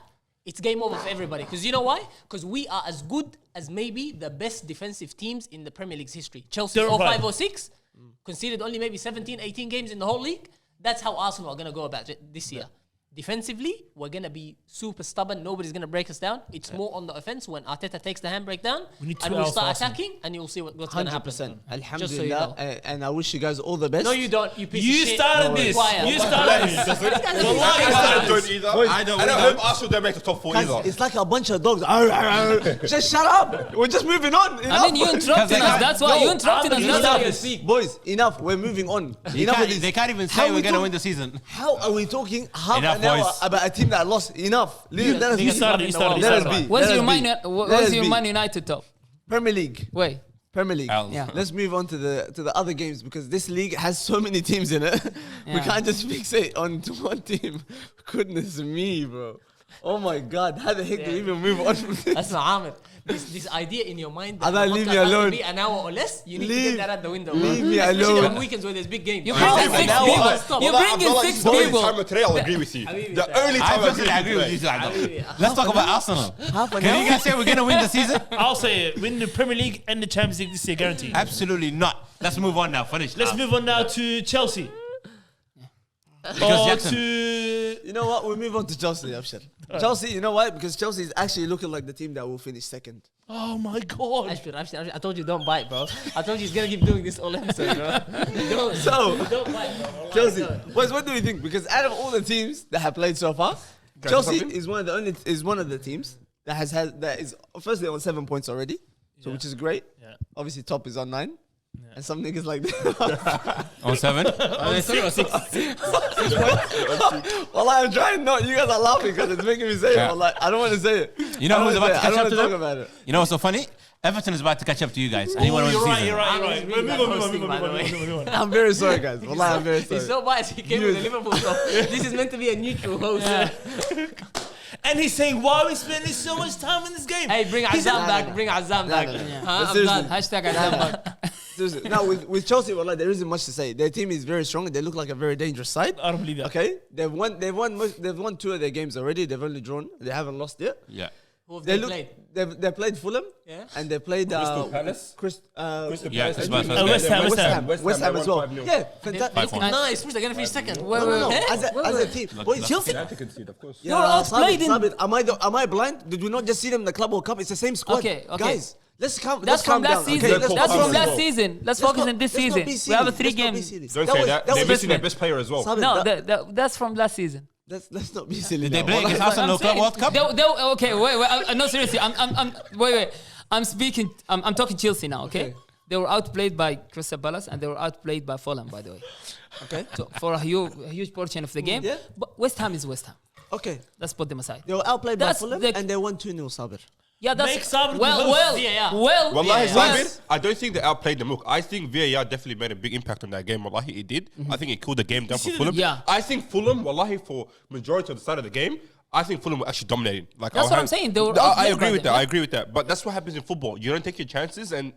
it's game over for everybody. Because you know why? Because we are as good as maybe the best defensive teams in the Premier League's history. Chelsea 05, 06, conceded only maybe 17, 18 games in the whole league. That's how Arsenal are going to go about it this year. Defensively, we're going to be super stubborn. Nobody's going to break us down. It's more on the offense when Arteta takes the handbrake down and we'll start attacking and you'll see what's going to happen. 100%. Just so you know. Alhamdulillah. And I wish you guys all the best. No, you don't. You piece You of shit. started No, this. quiet. You started this. I don't either. I don't And I either. hope Arsenal don't make the top 4 Guys, either. it's like a bunch of dogs. Just shut up. We're just moving on. I mean, you interrupting us. That's why you interrupting us. That's why you speak. Boys, enough. We're moving on. Enough of this. They can't even How say we we're going to talk- win the season. How are we talking half Enough, an hour boys. about a team that lost? Enough. Let us be. You started. Let us be. Where's Let your us be. Let where's us your be. Man United top? Premier League. Wait. Premier League. Yeah. Let's move on to the other games because this league has so many teams in it. We Yeah. can't just fixate on one team. Goodness me, bro. Oh my God. How the heck do we even move on from this? That's not Ahmed. This idea in your mind that Allah, the leave podcast me has to alone. be an hour or less, you need to Leave- get that out the window. leave me Especially alone. on weekends where there's big games. You Bro, bring in an 6 hour, people. stop. You bring in 6 The only people. time today I'll agree with you. The only I time personally agree with you. Habibi. Let's talk about Arsenal. Half an Can hour? you guys say we're going to win the season? I'll say it. Win the Premier League and the Champions League this year, guaranteed. Absolutely not. Let's move on now. Finish. Let's move on now to Chelsea. Because Or Jackson. to You know what? We'll move on to Chelsea, Abshir. Chelsea, you know why? Because Chelsea is actually looking like the team that will finish second. oh my god. Ashford, I told you don't bite, bro. I told you he's gonna keep doing this all episode, bro. Don't, So, don't bite, bro. Wallahi, Chelsea, don't. boys, what do we think? Because out of all the teams that have played so far, Chelsea is one of the teams that is firstly on 7 points already, so which is great. Yeah. Obviously, top is on 9, and some niggas like that. On 7. Well, I'm trying not. You guys are laughing because it's making me say Yeah. it. Like, I don't want to say it. You know I don't who's wanna about to say it. I catch don't up to wanna them? talk about it. You know what's so funny? Everton is about to catch up to you guys. And you want to win You're the right, season. you're right, you're I'm right. really Move bad on, move on, hosting, move on, by the move on, way. move on. I'm very sorry, guys. Wallah, I'm very sorry. He's so biased. He came with the Liverpool stuff. This is meant to be a neutral host. And he's saying, why are we spending so much time in this game? Hey, bring He's Azam a- back. Bring Azam back. no, no. Huh, But seriously. Azam. Hashtag Azam. Seriously. Now with Chelsea, well, like, there isn't much to say. Their team is very strong. They look like a very dangerous side. I don't believe that. Okay, they've won 2 of their games already. They've only drawn. They haven't lost yet. Yeah. Who have They they look. played? They played Fulham. Yeah. And they played Crystal Palace? Yeah, it's about West Ham, West Ham. West Ham as well. Yeah, fantastic. Five points. Nice. They're gonna finish second. No. Eh? As a team, boys, Chelsea. of course. Yeah, outplayed in- Sabit, am I blind? Did we not just see them in the Club World Cup? It's the same squad. Okay. Guys, let's calm. That's let's calm from last down. season. Okay, let's That's calm from down. last season. Let's focus on this season. We have a 3 games. Don't say that. They're missing their best player as well. Sabit, No, that's from last season. let's not be silly. Did they now. play against Arsenal Club World Cup? Okay, wait. No, seriously. Wait. I'm speaking. I'm talking Chelsea now. Okay? They were outplayed by Crystal Palace and they were outplayed by Fulham, by the way. Okay. So for a huge portion of the game. Yeah. But West Ham is West Ham. Okay. Let's put them aside. They were outplayed by That's Fulham the- and they won 2-0, Sabir. Yeah, that's Make Sabr well. Yeah. Wallahi, Yeah. Sabir, I don't think they outplayed them. Look, I think VAR definitely made a big impact on that game. Wallahi, it did. I think it cooled the game down for see Fulham. yeah. I think Fulham, wallahi, for majority of the side of the game, I think Fulham were actually dominating. Like That's our what I'm hands- saying. They were I outplayed agree by with them. that. I agree with that. But that's what happens in football. You don't take your chances and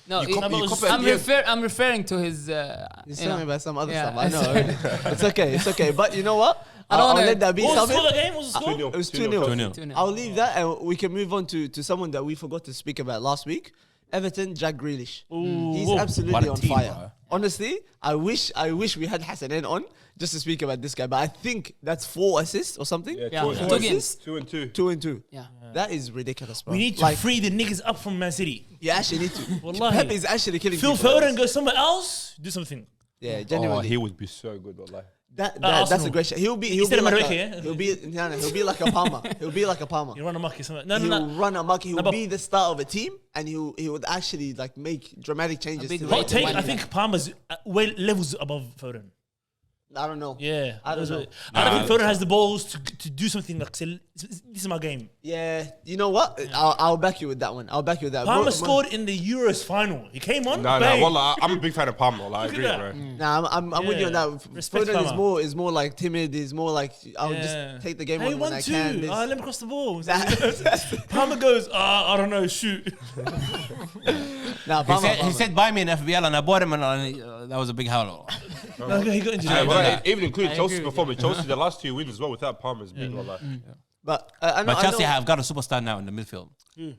No, you cop it at I'm, the end. I'm referring to his. He's you know. telling me about some other Yeah. stuff. I know. It's okay. But you know what? I don't I'll wanna- let that be. What was the score Sabir. of the game? What was the score? 2-0. It was 2-0. 2-0. 2-0. I'll leave that and we can move on to someone that we forgot to speak about last week. Everton, Jack Grealish. He's What absolutely a on team, fire. bro. Honestly, I wish we had Hassanin on just to speak about this guy. But I think that's 4 assists or something. Yeah, Two 2 games. 2 and 2. 2 and 2. Yeah. That is ridiculous, bro. We need to like, free the niggas up from Man City. you actually need to. Wallahi. Pep is actually killing Phil people. Foden, go somewhere else, do something. Yeah, Oh, genuinely. he would be so good, wallahi. That's Arsenal. a great shot. He'll be Instead of like Madueke, a, yeah? he'll be like a Palmer. He'll be like a Palmer. You run a mucky somewhere. No, He'll no, no. run amok. He'll but- be the star of a team, and he would actually like make dramatic changes. big To role. the Hot take, Why I not? think Palmer's levels above Foden. I don't know. Yeah, I don't know. I don't think Foden has the balls to do something like say, this is my game. Yeah, you know what? I'll back you with that one. I'll back you with that. Palmer scored in the Euros final. He came on. No, bang. Wallah, I'm a big fan of Palmer. I agree, that. bro. Nah, I'm with you on that. Respect Foden Palmer. is more like timid. Is more like I'll just take the game Hey, on when I can. let me cross the ball. Palmer goes, I don't know, shoot. Nah, He said, buy me an FBL, and I bought him, and that was a big howl. No, he got injured. Yeah, done well, that. even including I Chelsea's agree with performance, Chelsea the last 2 wins as well without Palmer is big. Wallah. But I know, But Chelsea I know. have got a superstar now in the midfield.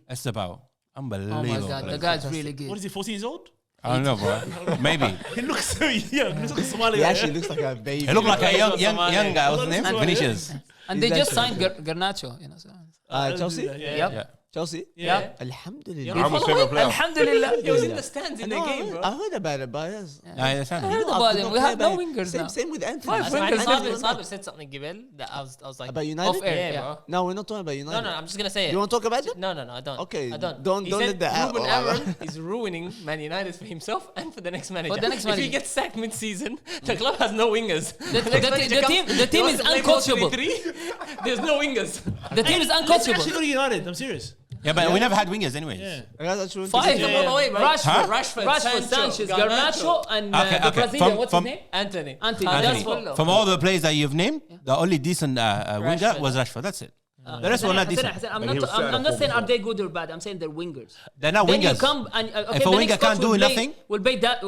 Estebao. Unbelievable. Oh my god, the guy's really What good. is he, 14 years old? I don't know, bro. Maybe. He looks so young. He looks like a Somali He guy. actually looks like a baby. He looked like a young Somalia. guy. What's his name? Somalia. Vinicius. And they He's just actually- signed Garnacho, you know. So. Chelsea? Yeah. Yep. Yeah. Chelsea? Yeah. Alhamdulillah. I'm his favorite player. Alhamdulillah. He was in the stands in the game, bro. I heard about it, but yes. I understand. I heard about him. We have no wingers now. Same with Anthony. Five That's wingers. why Wingers. Sabir said something, Gibel, that I was like, About United? off air, Yeah, yeah, bro. bro. No, we're not talking about United. No, I'm just gonna say it. You want to talk about it? No, I don't. Okay, I don't. don't He let said that out. Ruben Alright. Amorim is ruining Man United for himself and for the next manager. For the next If he manager. gets sacked mid-season, the club has no wingers. The team is uncoachable. There's no wingers. The team is Let's actually uncoachable. go to United. I'm serious. Yeah, but we never had wingers anyways. Yeah. Guys, that's true. Five. Take them all away, bro. Rashford, Sanchez, Garnacho, and Okay, the okay. Brazilian. What's his From- name? Anthony. Anthony. Anthony. That's what. From all the players that you've named, the only decent winger Rashford. was Rashford. That's it. The rest were not decent. I'm And he was not set up saying for are they good or bad. I'm saying they're wingers. They're not Then you wingers. come and okay, If a the winger next coach can't do will play- nothing- will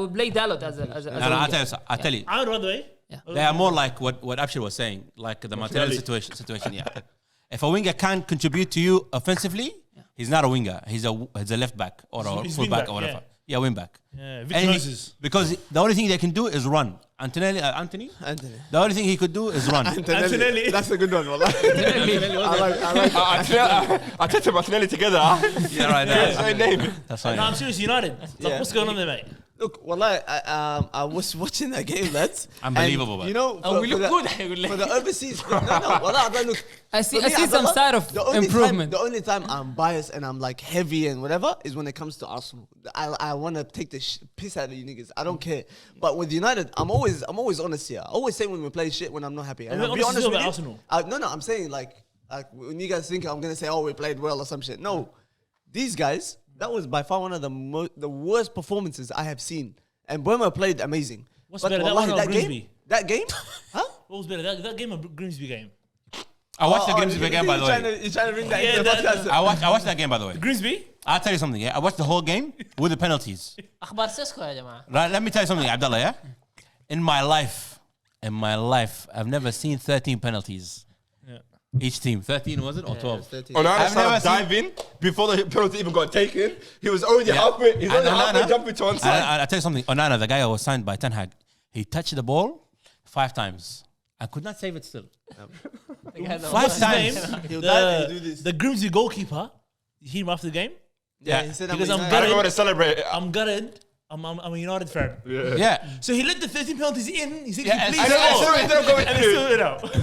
play Dalot as a No, no, winger. I'll tell you. I would rather. They are more like what Abshir was saying, like the Martinelli situation. Yeah. If a winger can't contribute to you offensively, he's not a winger. He's a left back or a He's full wing back back, or whatever. yeah. Yeah, wing back. Yeah, And Victor he- Moses. because the only thing they can do is run. Anthony, Anthony. the only thing he could do is run. Antonelli. That's a good one, wallah. I like I touched Martinelli together. Yeah, right. Same name. That's No, fine. I'm serious. United. Yeah. What's going on there, mate? Look, wallah, I was watching that game, lads. Unbelievable, and, man. you know, Oh, we look good. for the overseas. No, wallah, I look. I see For me, some Abdullah, side of the only improvement. The only time I'm biased and I'm like heavy and whatever is when it comes to Arsenal. I want to take the piss out of you niggas. I don't care. But with United, I'm always honest here. I always say when we play shit when I'm not happy. And we're I'll be honest honest as with well you. about Arsenal. No, I'm saying like when you guys think I'm gonna say, oh, we played well or some shit. No, these guys, that was by far one of the worst performances I have seen. And Burma played amazing. What's But better, that wallahi, one or Grimsby? That game? Huh? What was better, that game or Grimsby game? I watched the Grimsby game, by the way. You're trying to bring that Yeah, into the that- podcast. I watched that game, by the way. Grimsby? I'll tell you something, yeah? I watched the whole game with the penalties. أخبار سيسكو يا جماعة. Right, let me tell you something, Abdullah, yeah? In my life, I've never seen 13 penalties. Yeah. Each team. 13 was it? Or 12? On I've Arne never Slot diving before the penalty even got taken. He was already halfway. He's already halfway jumping to one side. I'll tell you something. Onana, the guy who was signed by Ten Hag, he touched the ball 5 times. I could not save it still. 5 times. He'll dive and do this. The Grimsby goalkeeper, you hear him after the game? Yeah, he said Because I'm I'm I United. don't know what to celebrate. I'm gutted. I'm a United fan. Yeah. So he let the 13 penalties in. He said, Yeah, please and go. I don't go And they still it out.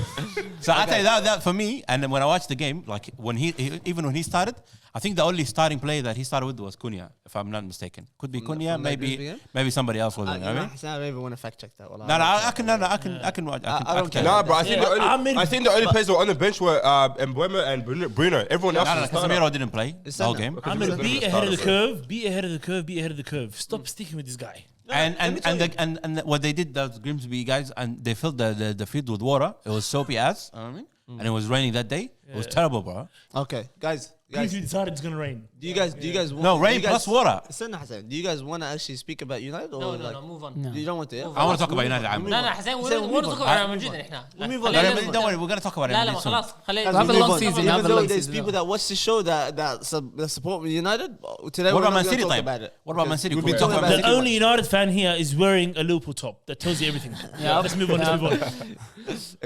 So I'll tell you that for me, and then when I watched the game, like when even when he started, I think the only starting player that he started with was Cunha, if I'm not mistaken. Could be Cunha, from that Grimsby maybe game? somebody else was in it. I mean? I don't even want to fact check that. Wallah. No, I can watch. I don't care. Nah, bro. I think Yeah, I think the only players that were on the bench were Mbeumo and Bruno. Everyone else No, was started. Casemiro didn't play It's the whole not. game. I'm going to be ahead of the curve, be ahead of the curve, be ahead of the curve. Stop sticking with this guy. And what they did, those Grimsby guys, and they filled the field with water. It was soapy ass, you know what I mean? And it was raining that day. It was terrible, bro. Okay, guys. Grimsby decided it's going to rain. Do you guys want? No, do rain you guys- plus water. Listen, Hassan, do you guys want to actually speak about United or No, like move on. you don't want to? Yeah? I want to talk about United. We'll move لا on. لا حسين Hassan, we'll وين move نطق on. على ريال مدريد احنا. We'll move on. Don't worry, we're gonna talk about it. لا لا soon. خلاص خلينا. We have a We'll long move on. season, Even have a though long there's season, people that watch the show that support United, today What we're about Man not City, going to talk type? about it. What about Man City? We'll Could be we talking talk about The Man City. only United fan here is wearing a Liverpool top. That tells you everything. Yeah. Let's move on. Let's move on.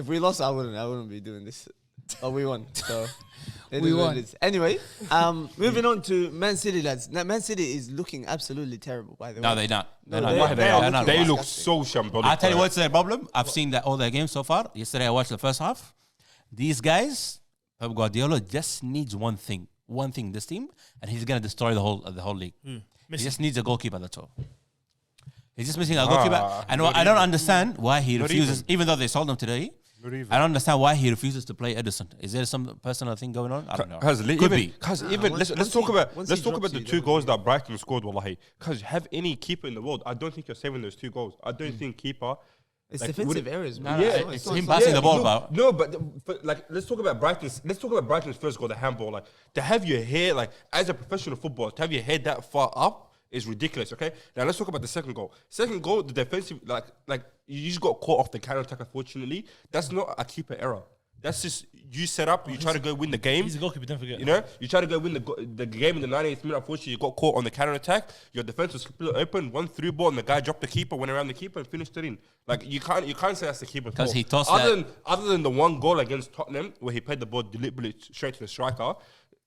If we lost, I wouldn't be doing this. But we won. So it We is what won. it is. Anyway, moving on to Man City, lads. Now, Man City is looking absolutely terrible, by the way. No, they're not. They're No, not. they- They're they are not. They looking look so shambolic. I'll tell you bro. what's their problem. I've seen that all their games so far. Yesterday I watched the first half. These guys, Pep Guardiola just needs one thing, this team, and he's gonna destroy the whole league. He Messi. just needs a goalkeeper. That's all. He's just missing a goalkeeper. And I don't understand why he refuses, even though they sold him today. I don't understand why he refuses to play Edison. Is there some personal thing going on? I don't know. Could be. Because let's talk about the 2 goals that Brighton scored. Wallahi, because have any keeper in the world, I don't think you're saving those 2 goals. I don't think keeper. It's defensive errors, No, man. it's him passing the ball, bro. No, but like let's talk about Brighton's first goal, the handball. Like to have your hair, like as a professional footballer, to have your head that far up is ridiculous. Okay, now let's talk about the second goal. Second goal, the defensive, like you just got caught off the counter attack. Unfortunately, that's not a keeper error. That's just you set up. You try to go win the game. He's a goalkeeper. Don't forget. You know, you try to go win the game in the 98th minute. Unfortunately, you got caught on the counter attack. Your defense was split open, 1 through ball, and the guy dropped the keeper, went around the keeper, and finished it in. Like you can't say that's the keeper's fault. Because he tossed other than the one goal against Tottenham where he played the ball deliberately straight to the striker.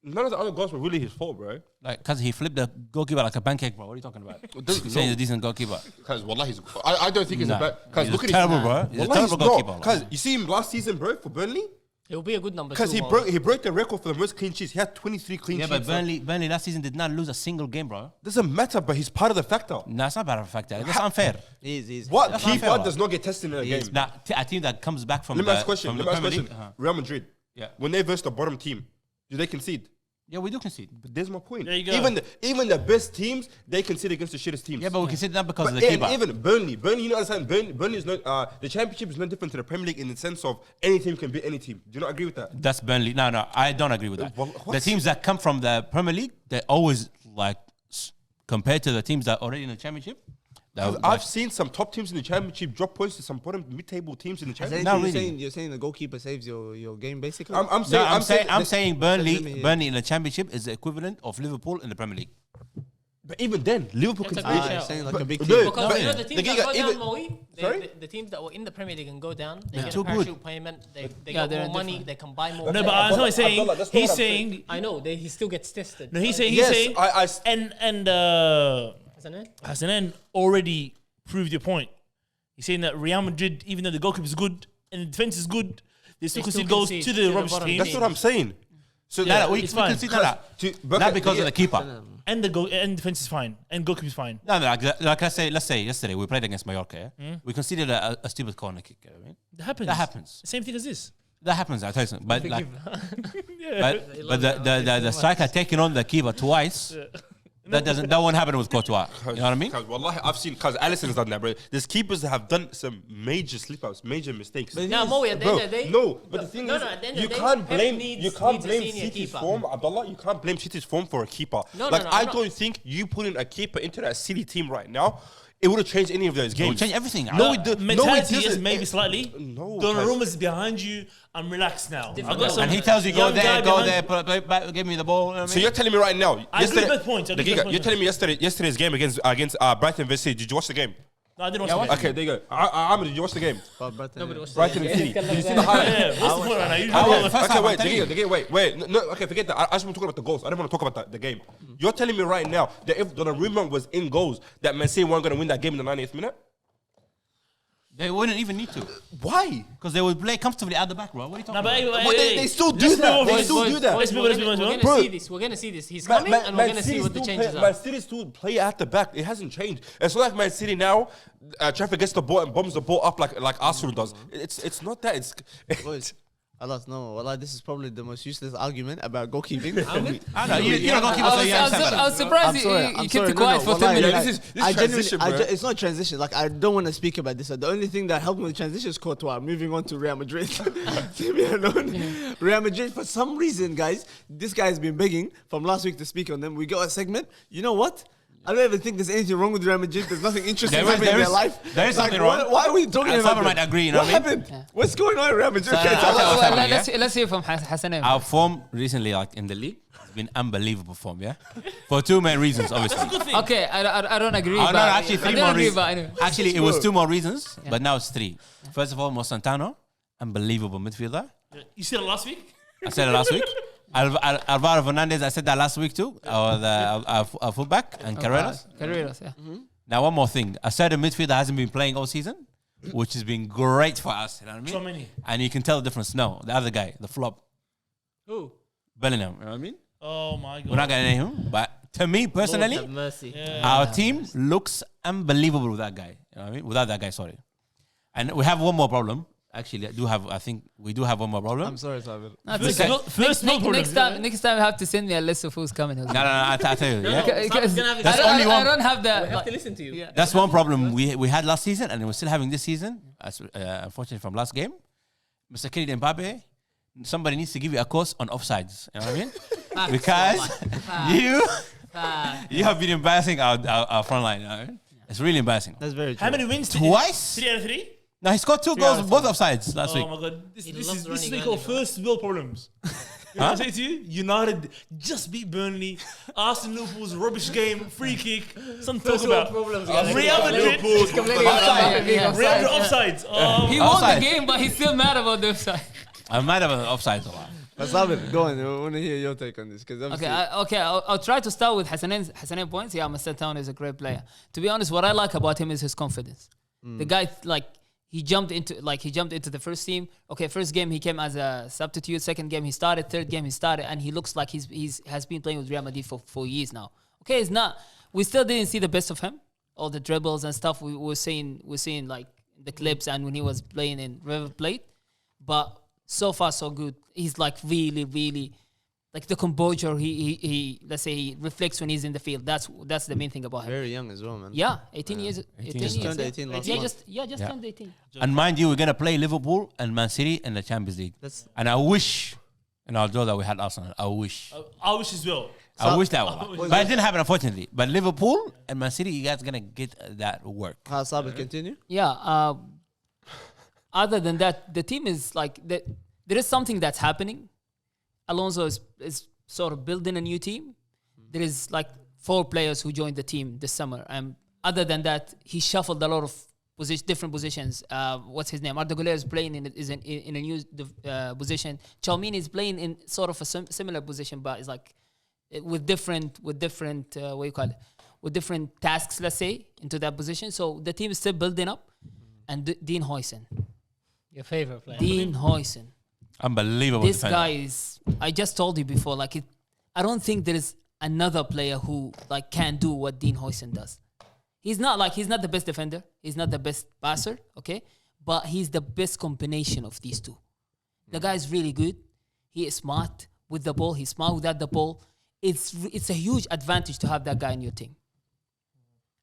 None of the other goals were really his fault, bro. Like, because he flipped the goalkeeper like a pancake, bro. What are you talking about? He's saying he's a decent goalkeeper. Because wallah, I don't think he's a bad. Because look at terrible, bro. He's a terrible goalkeeper. Because you see him last season, bro, for Burnley. It will be a good number. Because he broke the record for the most clean sheets. He had 23 clean sheets. Yeah, but Burnley last season did not lose a single game, bro. Doesn't matter, but he's part of the factor. No, it's not bad of a factor. That's unfair. He's What That's keeper unfair. does not get tested in a game? Now, a team that comes back from Let me ask a question. from the Premier League. Real Madrid. Yeah. When they verse the bottom team, do they concede? Yeah, we do concede. But there's my point. There you go. Even the best teams, they concede against the shittest teams. Yeah, but we concede not because But of the keeper. even Burnley, you know what I'm saying? Burnley is not. The championship is no different to the Premier League in the sense of any team can beat any team. Do you not agree with that? That's Burnley. No, I don't agree with that. What? The teams that come from the Premier League, they always like compared to the teams that are already in the championship. I've seen some top teams in the championship drop points to some bottom mid-table teams in the championship. Not really. You're saying the goalkeeper saves your game, basically? I'm saying Burnley Let me hear. Burnley in the championship is the equivalent of Liverpool in the Premier League. But even then, Liverpool It's a can. great You're shout. saying like a big But team. no, Because but you know the teams that go down, Moe, Sorry? the teams that were in the Premier League and go down, they They're get too a good. parachute payment, they Yeah, get they're more money, different. they can buy more. No, but players. I'm not saying. Abdullah, that's He's what I'm saying. I know, he still gets tested. No, he's saying. Yes, He's saying. I And Isn't it? Hasanan already proved your point. He's saying that Real Madrid, even though the goalkeeper is good and the defense is good, they still concede goals concede to to the the rubbish bottom team. That's what I'm saying. So Yeah, we it's fine. concede that. but Not because of the keeper. And the goal and defense is fine. And goalkeeper is fine. No, let's say yesterday we played against Mallorca. Yeah? We conceded a stupid corner kick. You know what I mean? That happens. That happens. Same thing as this. That happens. I tell you something. But like, Yeah. but the striker taking on the keeper twice. That won't happen with Courtois. You know what I mean? Because wallahi, I've seen, because Alisson has done that, bro. There's keepers that have done some major slip-ups, major mistakes. Now, Moe, at the end of the day, No, but the thing is, at the end of you the day, can't Pep blame needs City's a senior keeper. form, Abdullah. You can't blame City's form for a keeper. No, I I'm not. don't think you putting a keeper into that City team right now, it would have changed any of those It will games. change everything. No, it does. Mentality no, it is doesn't. maybe slightly. No, Donnarumma is behind you. I'm relaxed now. Different I've got level. some And he tells you, go young guy there, behind- play back, give me the ball. You know what I So mean? you're telling me right now, I agree with both points. I agree with both You're points. telling me yesterday's game against Brighton vs City. Did you watch the game? No, I didn't watch Yeah, the watch game. Okay, there you go. Ahmed, did you watch the game? Nobody was Brighton and City. Did you see the highlight? Yeah, what's the point right now? You I know was- what? First half, I'm Okay, telling you. wait. No, okay, forget that. I just want to talk about the goals. I don't want to talk about the game. You're telling me right now that if Donnarumma was in goals, that Man City weren't going to win that game in the 90th minute? They wouldn't even need to. Why? Because they would play comfortably at the back, bro. What are you talking Nah, but about? hey, But hey, they still do let's that. move on. They still do that. Let's move on, let's move on, let's move on. We're Bro. gonna see this. He's coming, and we're gonna see what the changes Man are. City still play at the back. It hasn't changed. It's not like Man City now. Trafford gets the ball and bombs the ball up like Arsenal does. It's not that. It's Alas, no. Wallah, this is probably the most useless argument about goalkeeping. I know, you don't goalkeeper, so you understand I that. was surprised you kept it quiet for 10 minutes. This is I genuinely, transition, bro. it's not transition. Like, I don't want to speak about this. The only thing that helped me with transition is Courtois. Moving on to Real Madrid. Leave me alone. Real Madrid, for some reason, guys, this guy has been begging from last week to speak on them. We got a segment. You know what? I don't even think there's anything wrong with Real Madrid. There's nothing interesting There is- happening in there their is- life. there is Like, something wrong. Why are we talking And about someone that? might agree, you know what what I mean? happened? What's going on in Real Madrid? So, Okay, tell I'll us. tell you, Let's hear from Hassan. Our form recently, like in the league, has been unbelievable form, yeah? For two main reasons, obviously. Okay, I don't agree. Oh, no, but actually, I three don't more agree, reasons. but anyway. Actually, it was two more reasons, but now it's three. First of all, Mosantano, unbelievable midfielder. You said it last week? I said it last week. Alvaro Fernandez, I said that last week too. Our fullback and Carreras. Carreras, yeah. Now, one more thing. A certain midfielder hasn't been playing all season, which has been great for us. You know what I mean? Chouameni. And you can tell the difference. No, the other guy, the flop, Who? Bellingham. You know what I mean? Oh my god. We're not going to name him, but To me personally, Lord have mercy. our team looks unbelievable with that guy. You know what I mean? Without that guy, sorry. And we have one more problem. Actually, I think we do have one more problem. I'm sorry, Simon. No, it's okay. Next time, you have to send me a list of who's coming. No, I tell you. Yeah. Simon's gonna have his That's own- only one. I don't have that. We have to listen to you. Yeah. That's one problem we had last season, and we're still having this season. Unfortunately, from last game, Mr. Kylian Mbappe, somebody needs to give you a course on offsides. You know what I mean? Because you have been embarrassing our front line. You know what I mean? It's really embarrassing. That's very true. How many wins? Twice? 3 out of 3? No, he scored 2 goals, both offsides last week. Oh my god, this He is loves what running we call early, first world problems. You know what I say to you? United just beat Burnley. Arsenal Liverpool's rubbish game, free kick. Something to talk about. Problems, Real Madrid, Real Madrid offsides. He won Offside. the game, but he's still mad about the offside. I'm mad about the offsides a lot. But Simon, go on. I want to hear your take on this. Okay, I'll try to start with Hassanin points. Yeah, Mr. Town is a great player. To be honest, what I like about him is his confidence. The guy, he jumped into the first team. Okay, first game he came as a substitute. Second game he started. Third game he started, and he looks like he's has been playing with Real Madrid for years now. Okay, it's not. We still didn't see the best of him. All the dribbles and stuff we're seeing like the clips and when he was playing in River Plate, but so far so good. He's like really, really like the composure he let's say he reflects when he's in the field. That's the main thing about him. Very young as well, man. Yeah, 18 years. 18 Just years. turned 18 last Yeah, month. just turned 18. And mind you, we're going to play Liverpool and Man City in the Champions League. That's And I wish, and although that we had Arsenal, I wish. I wish as well. I wish that would. But it didn't happen, unfortunately. But Liverpool and Man City, you guys are going to get that work. how Simon continue. Yeah. Other than that, the team is like there is something that's happening. Alonso is sort of building a new team. There is like 4 players who joined the team this summer. Other than that, he shuffled a lot of different positions. What's his name? Arda Güler is playing in a new position. Chalmini is playing in sort of a similar position, but it's like with different what do you call it? With different tasks, let's say, into that position. So the team is still building up. And Dean Huijsen. Your favorite player. Dean Huijsen. Unbelievable. This defender. guy is. I just told you before. I don't think there is another player who can do what Dean Huijsen does. He's not the best defender. He's not the best passer. Okay, but he's the best combination of these two. The guy is really good. He is smart with the ball. He's smart without the ball. It's a huge advantage to have that guy in your team.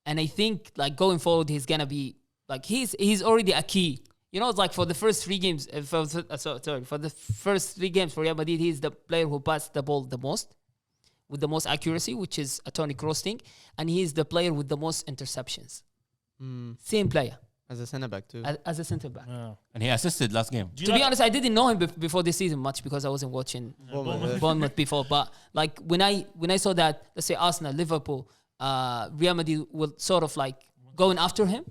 And I think going forward, he's gonna be he's already a key. You know, it's like for the first 3 games, for the first 3 games for Real Madrid, he's the player who passed the ball the most, with the most accuracy, which is a Toni Kroos thing, and he's the player with the most interceptions. Same player As a centre back too. as a centre back. And he assisted last game. To be honest, I didn't know him before this season much because I wasn't watching Bournemouth before. But when I saw that, let's say Arsenal, Liverpool, Real Madrid will sort of going after him.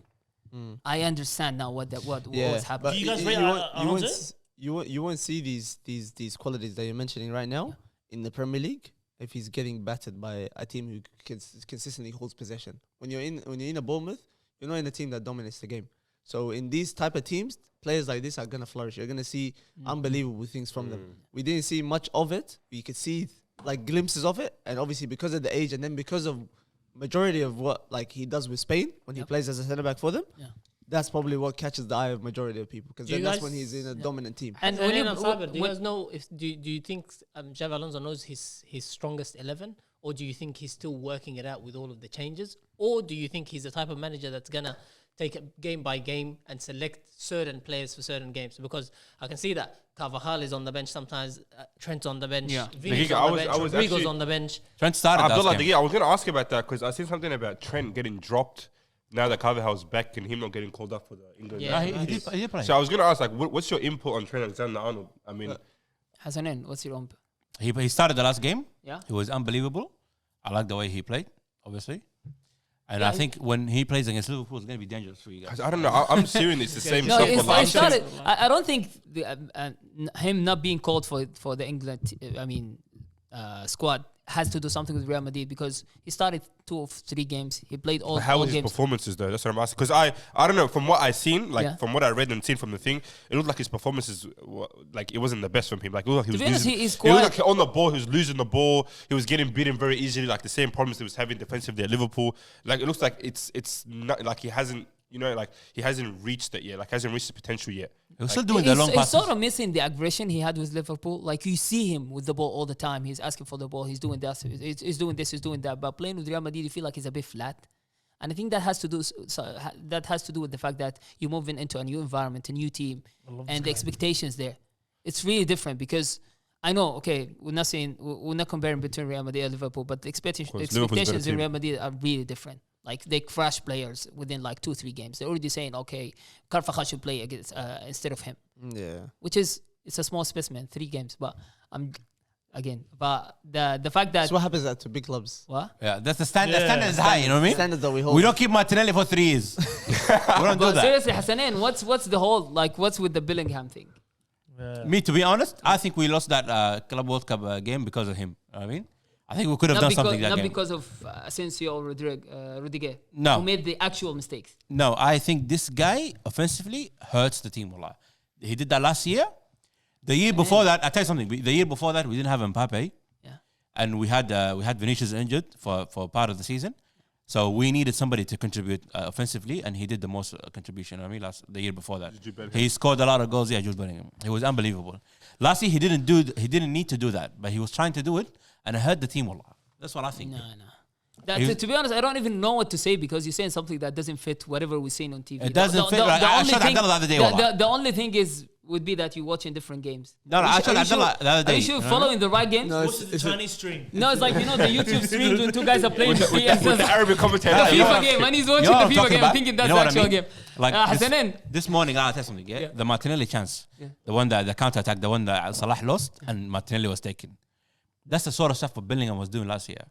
I understand now what was happening. But Do you guys rate Alonso? you won't see these qualities that you're mentioning right now in the Premier League if he's getting battered by a team who consistently holds possession. When you're in a Bournemouth, you're not in a team that dominates the game. So in these type of teams, players like this are gonna flourish. You're gonna see unbelievable things from them. We didn't see much of it. You could see glimpses of it, and obviously because of the age, and then because of majority of what he does with Spain when he plays as a centre back for them. Yeah. That's probably what catches the eye of majority of people because Do then you that's guys- when he's in a dominant team. And Do you when guys know do you think Xavi Alonso knows his strongest 11, or do you think he's still working it out with all of the changes, or do you think he's the type of manager that's gonna take it game by game and select certain players for certain games? Because I can see that Carvajal is on the bench sometimes, Trent's on the bench, Yeah. Vini's Dagiga, on the I bench, was Rodrigo's actually- on the bench. Trent started last Abdullah, game. I was going to ask you about that because I seen something about Trent getting dropped now that Carvajal's back and him not getting called up for the England. Yeah. He did play. So I was going to ask, what's your input on Trent Alexander-Arnold? I mean, Hassanin, what's your own? He started the last game. Yeah. He was unbelievable. I like the way he played, obviously. And Yeah, I think when he plays against Liverpool, it's going to be dangerous for you guys. 'cause I don't know. I'm seeing it's the same No, stuff. it's, but it started. I don't think him not being called for the England. Squad has to do something with Real Madrid because he started 2 of 3 games. He played all How was his games. performances though? That's what I'm asking. Because I don't know. From what I seen, like Yeah. from what I read and seen from the thing, it looked like his performances, like it wasn't the best from him. Like it looked like he was To be honest, losing. he is It looked quite. like on the ball, he was losing the ball. He was getting beaten very easily. Like the same problems he was having defensively at Liverpool. Like it looks like it's not like he hasn't. Like he hasn't reached it yet. Like hasn't reached the potential yet. He was still doing the long He's passes. sort of missing the aggression he had with Liverpool. Like you see him with the ball all the time. He's asking for the ball. He's doing that. He's doing this. He's doing that. But playing with Real Madrid, you feel like he's a bit flat. And I think that has to do with the fact that you're moving into a new environment, a new team, and the expectations there. It's really different because I know. Okay, we're not comparing between Real Madrid and Liverpool, but the expectations in Real Madrid are really different. Like they crash players within like 2-3 games. They're already saying, okay, Carvajal should play against instead of him. Yeah. Which is it's a small specimen, 3 games. But but the fact that That's what happens to big clubs. what? Yeah, that's the standard. The standard is high. You know what I mean? Standards that we hold. We don't keep Martinelli for 3 years. we don't do But that. seriously, Hassanin, what's the whole what's with the Bellingham thing? Me, to be honest, I think we lost that Club World Cup game because of him. You know what I mean? I think we could have done something that not game. because of Asensio or Rudiger. No. Who made the actual mistakes. No, I think this guy offensively hurts the team a lot. He did that last year. The year before that, I tell you something. The year before that, we didn't have Mbappe, Yeah. and we had Vinicius injured for part of the season. So we needed somebody to contribute offensively, and he did the most contribution. I mean, the year before that, he scored a lot of goals. Yeah, Jude Bellingham. He was unbelievable. Last year, he didn't need to do that, but he was trying to do it, and it hurt the team a lot. That's what I think. No. To be honest, I don't even know what to say because you're saying something that doesn't fit whatever we're seeing on TV. It doesn't fit. I showed Abdullah the other day. The only thing would be that you're watching different games. No, I showed Abdullah the other day. Are you sure following the right games? No, What's the Chinese stream? No, it's like the YouTube streams when 2 guys are playing With the the Arabic commentator. the FIFA game. When he's watching You know the what I'm FIFA talking game, about? I'm thinking that's You know the what I actual mean? game. Like Hassanin. this morning, I'll tell something. Yeah? The Martinelli chance, the one that the counter attack, the one that Salah lost, and Martinelli was taken. That's the sort of stuff what Bellingham was doing last year.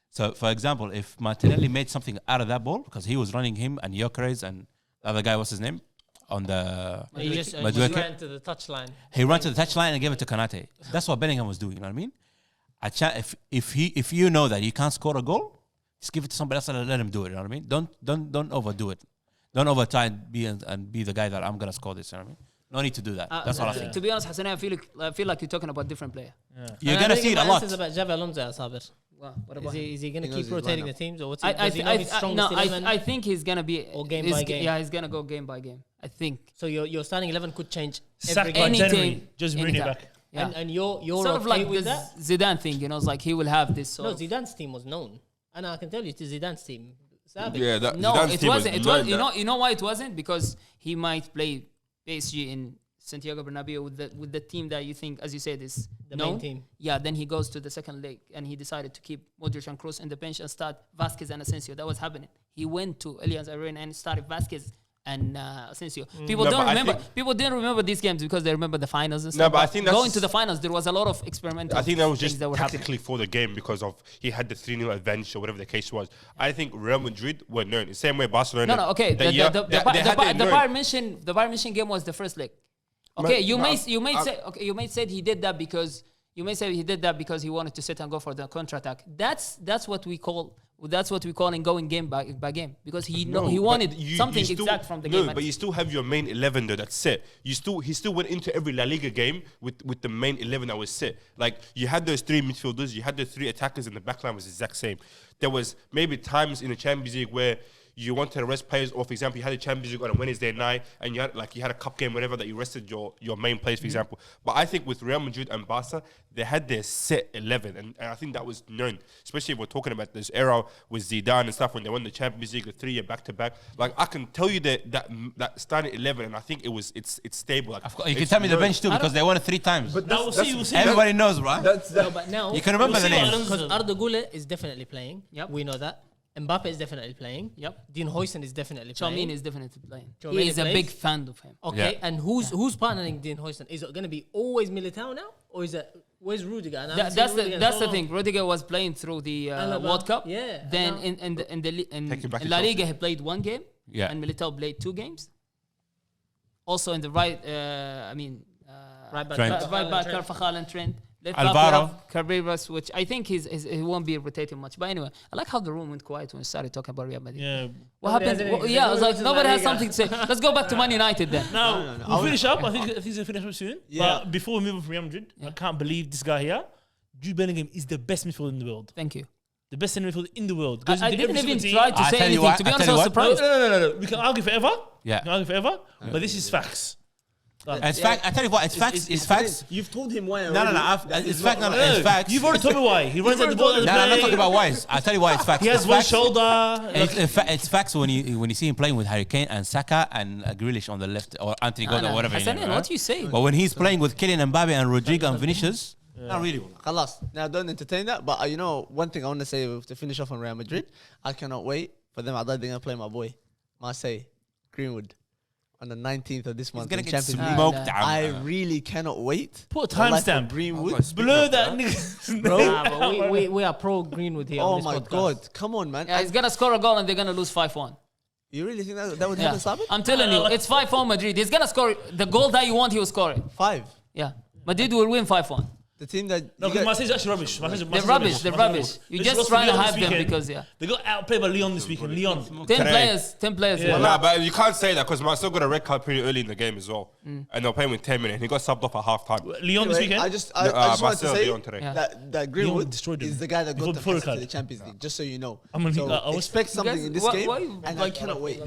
So, for example, if Martinelli made something out of that ball because he was running him and Gyökeres and the other guy, what's his name, on the He just Madrid. ran to the touchline. He ran to the touchline and gave it to Kanate. That's what Bellingham was doing. You know what I mean? If you know that you can't score a goal, just give it to somebody else and let him do it. You know what I mean? Don't overdo it. Don't over try and be the guy that I'm gonna score this. You know what I mean? No need to do that. That's all I think. To be honest, Hassanin, I feel like you're talking about different player. You're gonna see it a lot. This is about Javi Alonso, Sabir. What about Is he going to He knows keep his rotating lineup. the teams, or what's he, does he know his strongest 11? I think he's gonna be Or game by game? Yeah, he's gonna go game by game. I think. So your starting 11 could change every Sacked by game. Any January. team, Just bring it anytime. back. Yeah. And you're Sort of okay like with the that? Zidane thing, it's like he will have this. Sort No, of, Zidane's team was known. And I can tell you, it's Zidane's team. Savage. Yeah, that, no, Zidane's it team wasn't. It was. known You that. know why it wasn't? Because he might play PSG in Santiago Bernabeu with the team that you think, as you said, is The known. main team. Yeah, then he goes to the second leg and he decided to keep Modric and Kroos in the bench and start Vasquez and Asensio. That was happening. He went to Allianz Arena and started Vasquez and Asensio. People No, don't but I remember. think- People didn't remember these games because they remember the finals and No, stuff. but I think that's going to just- the finals, there was a lot of experimental. I think that was things just that were happening. tactically for the game because of he had the 3-0 advantage or whatever the case was. I think Real Madrid were known the same way Barcelona. No, okay. that year, The they had their known. Bayern München game was the first leg. Okay, you may say he did that because he wanted to sit and go for the counter attack. That's what we call in going game by game because he but wanted you something still- exact from the no, game. but you still have your main 11 though that's set. He still went into every La Liga game with the main 11 that was set. Like you had those 3 midfielders, you had the 3 attackers, and the backline was the exact same. There was maybe times in the Champions League where you wanted to rest players, or for example, you had a Champions League on a Wednesday night, and you had a cup game, whatever, that you rested your main players, for example. But I think with Real Madrid and Barca, they had their set 11, and I think that was known, especially if we're talking about this era with Zidane and stuff when they won the Champions League, the 3-year back-to-back. Like I can tell you that starting 11, and I think it's stable. Like, You can tell me the bench too because they won it 3 times. But we'll see. Everybody knows, right? No, but now You can remember the names. because Arda Güler is definitely playing. Yep. We know that. Mbappe is definitely playing. Yep. Dean Huijsen is definitely playing. Tchouameni is definitely playing. Tchouameni He is a plays. big fan of him. Okay, Yeah. and who's partnering Dean Huijsen? Is it going to be always Militao now, or is it where's Rudiger? And I haven't That's seen Rudiger in the so the long. thing. Rudiger was playing through the Alaba. World Cup. Yeah, Then and now- in Take him back to La Chelsea. Liga he played 1 game. Yeah. And Militao played 2 games. Also in the right, Right back, Trent. right back, Carvajal and Trent. Let Alvaro. Carreras, which I think he won't be rotating much. But anyway, I like how the room went quiet when we started talking about Real Madrid. Yeah. What Nobody happened? has anything to say. I was like, Nobody nobody has has La something to say. Let's go back to Man United then. Now, no. we'll finish up. I think it's going to finish up soon. Yeah. But before we move on from Real Madrid, I can't believe this guy here. Jude Bellingham is the best midfielder in the world. Thank you. The best centre midfielder in the world. Goes I into didn't every even single try team. to I say tell you anything. what, To be I honest, I tell was you what. surprised. No. We can argue forever. Yeah. We can argue forever. But this is facts. It's fact. I tell you what, it's facts. It's facts. You've told him why. No. It's fact. No, it's facts. You've already told me why. He runs at the ball. No, I'm not talking about whys. I tell you why it's facts. He has It's one facts. shoulder. It's facts when you see him playing with Harry Kane and Saka and Grealish on the left or Anthony Gordon or whatever. Hassan, what you say? But when he's playing with Kylian Mbappe and Rodrigo and Vinicius, not really. Khalas. Now don't entertain that. But you know, one thing I want to say to finish off on Real Madrid, I cannot wait for them. I thought they're gonna play my boy, Marseille, Greenwood, on the 19th of this He's month gonna in get Champions League. smoked. I really cannot wait. Put a for life of timestamp. Greenwood. Blur that nigga. Nah, but we are pro Greenwood here. Oh on this my podcast. God! Come on, man. Yeah, he's gonna score a goal and they're gonna lose 5-1. You really think that would Yeah. happen, Sabit? I'm telling you, it's 5-4 Madrid. He's gonna score the goal that you want. He will score it. 5. Yeah, Madrid will win 5-1. The team that No, you because get- Marseille's actually rubbish. They're rubbish. They're rubbish. You're just trying to hype them because They got outplayed by Lyon this weekend. Lyon. 10 Can I- players. 10 players. Yeah. Yeah. Nah, but you can't say that because Marcel got a red card pretty early in the game as well. And they were playing with 10 minutes. He got subbed off at half time. Lyon this Anyway, weekend. I just wanted to Marcel say Lyon today. Yeah. that Greenwood destroyed them. is the guy that got Before the the to the card. Champions League. Just so you know. I mean, So I was- expect something guys- in this why- game, why- and I cannot wait.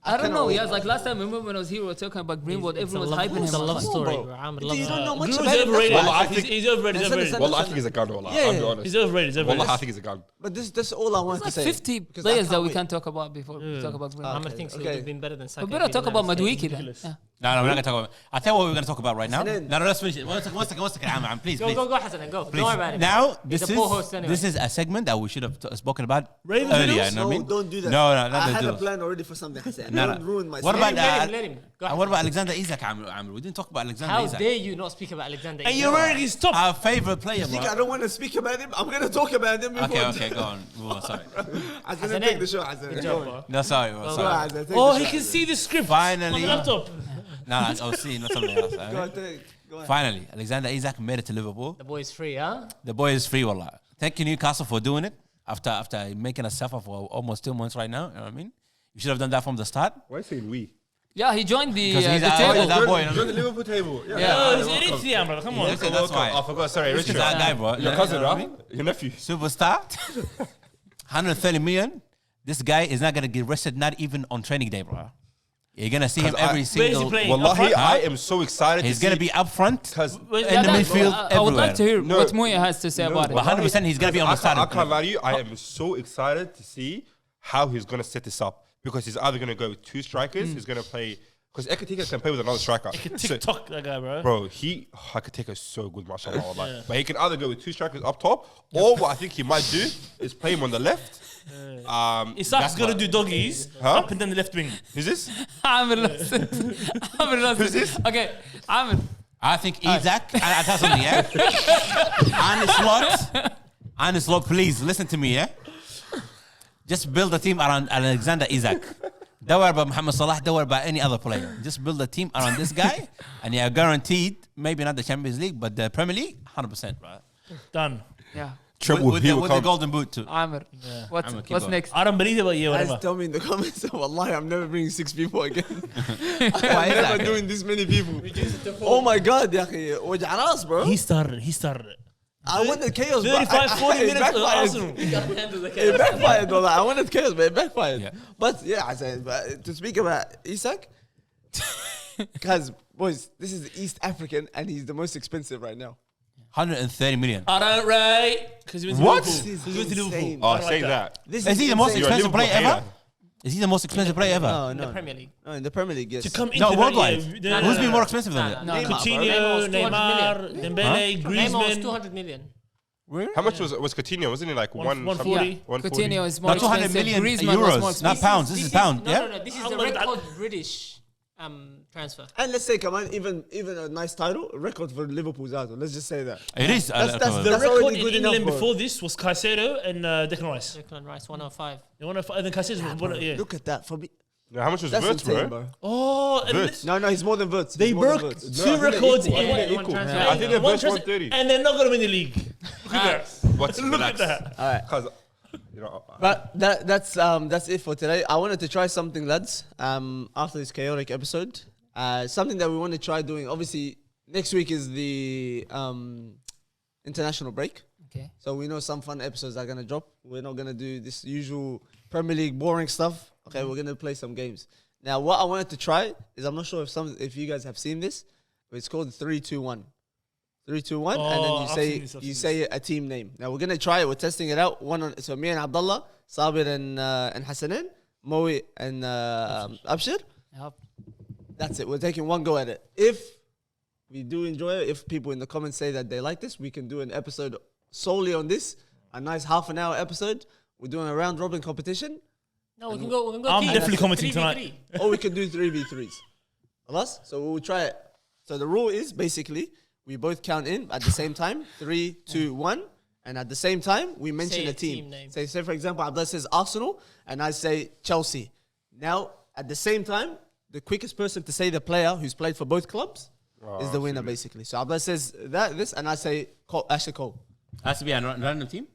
I don't know. wait. Yeah, like last time, remember when I was here, we were talking about Greenwood. Everyone was hyping It's a him. love up. story. bro. bro. I'm You love don't know much Greenwood's about him. overrated. That's why. He's overrated. He's overrated. Wallah, I think he's a gun. Wallah, Yeah. I'll be honest. He's overrated. He's overrated. Wallah, I think he's a gun. But that's all I want to Like say. 50 because I players that can't we wait. can talk about before we talk about Greenwood. Ahmed thinks he would have been better than Saka. We better if he talk didn't about have his Madueke then. Ridiculous. Yeah. No, we're not gonna talk about. I tell you what we're gonna talk about right now. Hassan. No, let's finish it. One second, Amman, please, Go, please. go, Hassan, go. Please. Don't worry about it. Now, He's this a poor host anyway. is a segment that we should have spoken about Ravens earlier. Videos? You know what I mean? don't do that. No, I not had the a deals. plan already for something. Hassan. No, no. Don't ruin my What story. about Let him. Go what ahead. about Alexander Isak? Amr? We didn't talk about Alexander How Isak. dare you not speak about Alexander? And Isak? you're wearing his top. Our favorite player, You think I bro. don't want to speak about him? I'm gonna talk about him before. Okay, go on. Oh, sorry. I'm Hassan, gonna take the shot. Hassan. Good job, bro. No, sorry, bro. Go Sorry. on, Hassan, take Oh, the he shot. can see the script Finally. on the laptop. No, I was seeing not something else. Go on, go on. Finally, Alexander Isak made it to Liverpool. The boy is free, huh? The boy is free, wallah. Thank you, Newcastle, for doing it after making us suffer for almost 2 months right now. You know what I mean? You should have done that from the start. Why are you saying we? Yeah, he joined the Because he's the our- table. he's our boy. You know what I Join mean? the Liverpool table. Yeah. Oh, he's Eritrean, bro. Come on. Yeah. That's why. I forgot. Sorry, This is Richard. our guy, bro. Your cousin, You know what I right? mean? Your nephew. Superstar. 130 million. This guy is not going to get rested, not even on training day, bro. You're going to see him 'Cause every Where is he single... playing? Wallahi, Up front? I am so excited. He's going to be up front because in Yeah, the that- midfield I would like to everywhere. hear No. what Muya has to say about it. But 100% he's going to be on the I starting. can't lie to you. I am so excited to see how he's going to set this up because he's either going to go with 2 strikers. He's going to play because Eketika can play with another striker. So- TikTok, that guy, bro. Bro, Eketika is so good, mashallah. Wallahi. But he can either go with 2 strikers up top, or what I think he might do is play him on the left. Isak's gonna do doggies Huh? up and down the left wing. Who's this? Amir listen. Amir listen. Who's this? Okay, Amir. I think Isak... I tell something, yeah? Arne Slot, please, listen to me, yeah? Just build a team around Alexander Isak. Don't worry about Mohamed Salah. Don't worry about any other player. Just build a team around this guy, and you're guaranteed, maybe not the Champions League, but the Premier League, 100%, right? Done. Yeah, Treble, With he the will come. golden boot, too. Amir. What's Amir, keep what's going. next? I don't believe it, but yeah, Guys, whatever. tell me in the comments. Wallahi, I'm never bringing 6 people again. Why is I'm never that? doing this many people. Oh my God, ya akhi. وجع راس, bro. He started. I wanted chaos, bro. 35, 40 it minutes of backfired. Arsenal. It backfired, brother. I wanted chaos, but it backfired. Yeah. But yeah, I said, but to speak about Isak, guys, boys, this is East African, and he's the most expensive right now. 130 million. I don't right. Because he went to What? Liverpool. This He is went to Liverpool. insane. Oh, I don't say like that. This Is he the most insane. You're a expensive player Liverpool ever? hater. Is he the most expensive player ever? No, In the no. Premier League. No, in the Premier League, yes. To come into No, that, worldwide. yeah, Who's been more expensive than that? No, Neymar, bro. Coutinho, Neymar was 200 Neymar, Dembele, Neymar was Griezmann. 200 million. How much was Coutinho? Wasn't he like 140? Yeah, 140? Coutinho is more No, 200 expensive. million Griezmann was more euros, not expensive. pounds. This is pound, No, yeah? no, this is I'm the like- record British transfer. And let's say, come on, even a nice title, a record for Liverpool's out. Let's just say that. It is. That's The That's record already in good England enough, bro. before this was Caicedo and Declan Rice. Declan Rice 105. They want to, and then Caicedo was one, yeah. Look at that. For me, How much was That's Verts, insane, bro? bro. Oh, and Verts. No, he's more than Verts. they He's more than broke Verts. two records equal. in I think they're equal. transfer. I think they're one Verts transfer, 130. and they're not gonna win the league. Look at that. What's Look at that. All right. Because, you know, But that's it for today. I wanted to try something, lads. After this chaotic episode, something that we want to try doing. Obviously, next week is the international break, Okay. so we know some fun episodes are gonna drop. We're not gonna do this usual Premier League boring stuff. Okay, we're gonna play some games. Now, what I wanted to try is, I'm not sure if you guys have seen this, but it's called 3-2-1. 3-2-1, and then Oh, I've seen this, I've you seen say a team name. Now we're gonna try it. We're testing it out. So me and Abdullah, Sabir and Hassanin, Moe and Abshir. Yep. That's it. We're taking one go at it. If we do enjoy it, if people in the comments say that they like this, we can do an episode solely on this. A nice half-an-hour episode. We're doing a round robin competition, No, we can go. I'm team. definitely commenting 3v3. tonight. or we can do 3v3s. Alas? So we'll try it. So the rule is basically we both count in at the same time, 3, 2, 1, and at the same time we mention Say a a team. team name. Say for example, Abdullah says Arsenal, and I say Chelsea. Now at the same time, the quickest person to say the player who's played for both clubs is the winner, basically. So Abdullah says this, and I say Ashley Cole. Has to be a random team.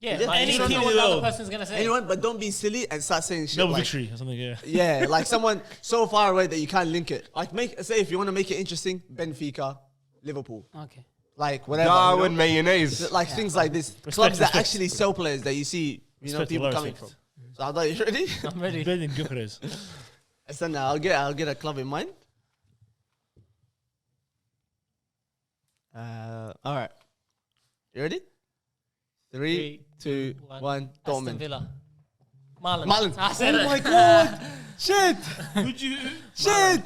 Yeah, Yeah, but any you don't team know in what the the other world. person's gonna say. Anyone, but don't be silly and start saying shit No like, victory or something. Yeah. yeah, like someone so far away that you can't link it. Like say if you want to make it interesting, Benfica, Liverpool, Okay. like whatever. you Darwin know? mayonnaise. Like things like this. Clubs that respect. actually sell players that you see, Respect, people a lot of coming from. respect. So are you ready? I'm ready. Better than Gyökeres. So now I'll get a club in mind. All right. You ready? 3, 2, 1. Aston Dortmund. Villa. Marlon. Marlon. I said Oh it. my god! Shit! Would you? Shit!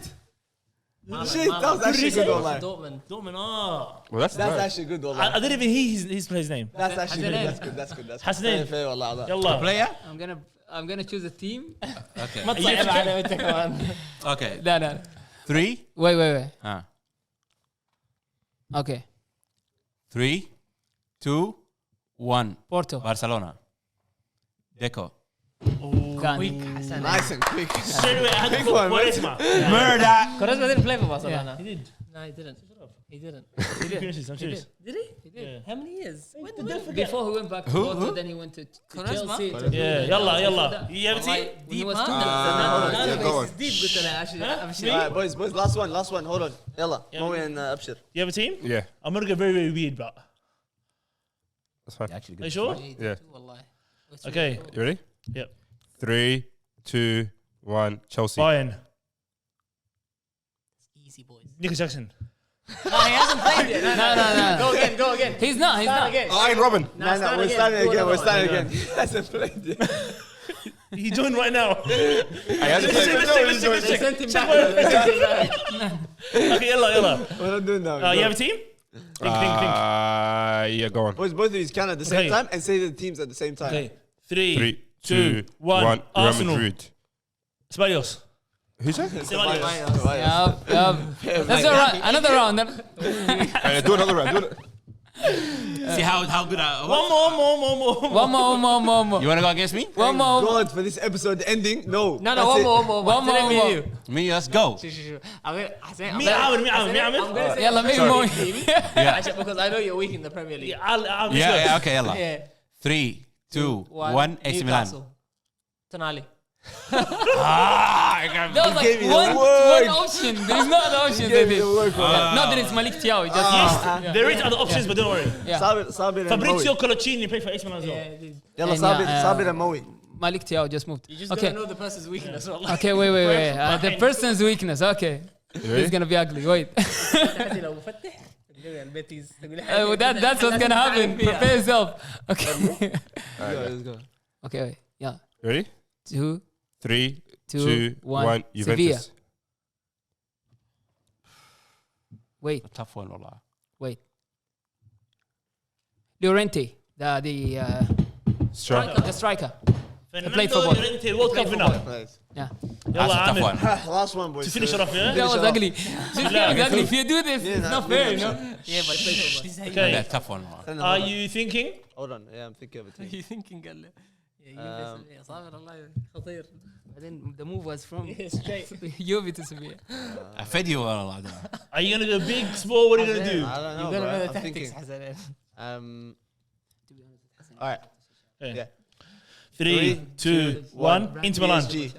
Marlon, Shit! That was Marlon. actually good, For online. Dortmund. Dortmund. Oh. Well, that's That's nice. actually good, I online. didn't even hear his player's name. That's actually good. Hassanin. That's good. That's good. That's good. Hassanin. Fair, wallah. Yalla. Player. I'm gonna choose a team. Okay. ما تصعب على وجهك كمان. Okay. No, no. 3. Wait. Ah. Okay. 3, 2, 1. Porto. Barcelona. Deco. Gone. Quick, Hassan. Nice and quick. Straight away, I had to Big put one, mate. Quaresma. Murder. Quaresma didn't play for Barcelona. He did. No, he didn't. He didn't. He finishes. I'm He serious. did. Did he? He did. Yeah. How many years? Before he went back to Porto, then he went to Chelsea. Yeah. Yalla. You have a team? He was yeah, go on. deep قلت له عشان All right, boys. Last one. Hold on. Yalla. Moe and Abshir. You have a team? Yeah, I'm gonna go very, very weird, but that's fine. Actually, are you sure? Yeah. Okay. You ready? Yep. 3, 2, 1. Chelsea. Bayern. Easy boys. Nick Jackson. No, he hasn't played yet. No. Go again. He's not. Again. Iron Robin. No, we're starting again. He hasn't played yet. He joined right now. I had to play. They sent him back. Okay, yalla. What I'm doing now? You have a team? Think. Yeah, go on. Boys, both of you count at the same Okay. time and say the teams at the same time. Okay. 3, 3, 2, 2, 1. 1. Real Arsenal. Madrid. Ceballos. Who's that? That's all right. Another round. Then. Do another round. See how good I One more. One more. You want to go against me? One more. God, for this episode ending, no. No, That's it. one more. Me, let's go. Me, Ahmed. Yalla, me Sorry. more. Yeah. Because I know you're weak in the Premier League. Yeah, okay, yalla. Yeah. 3, 2, 1. AC Milan. Newcastle. Tonali. There was like gave me the one word. option. There is no other option. Give me the word for that. Not that it's Malik Thiaw. Just Yes, there is other options, but don't worry. Yeah. Sabir and Fabrizio Moe. Colaccini played for AC Milan as well. Yalla, And, Sabir and Moe. Malik Thiaw just moved. You just Okay. gotta know the person's weakness. Okay, wait. The person's weakness. Okay. This is gonna be ugly. Wait. That's what's gonna happen. Prepare yourself. Okay. Let's go. Okay, wait. Yeah. Ready? 2, 3, 2, 2, 1. 1. Sevilla. Juventus. Wait. A tough one, wallah. Llorente, the Striker. striker. Fernando played football. Llorente, World Cup winner. Nice. Yeah. That's Yalla, a tough Ahmed. one. Last one, boys. To finish it off, That yeah? was it off. ugly. This game is ugly. If you do this, it's not fair, you know. Yeah, but play for That's Okay. a tough one. wallah. Are you thinking? Hold on. Yeah, I'm thinking of a team. you thinking, Galle? Then the move was from Straight. Juve to Sevilla. افيديو والله ده. Are you gonna go big, small? What are you gonna do? I don't know, You gotta bro. know the I'm tactics, thinking. Hassan. All right. Okay. Yeah. 3, 2, 1. Inter Milan. PSG.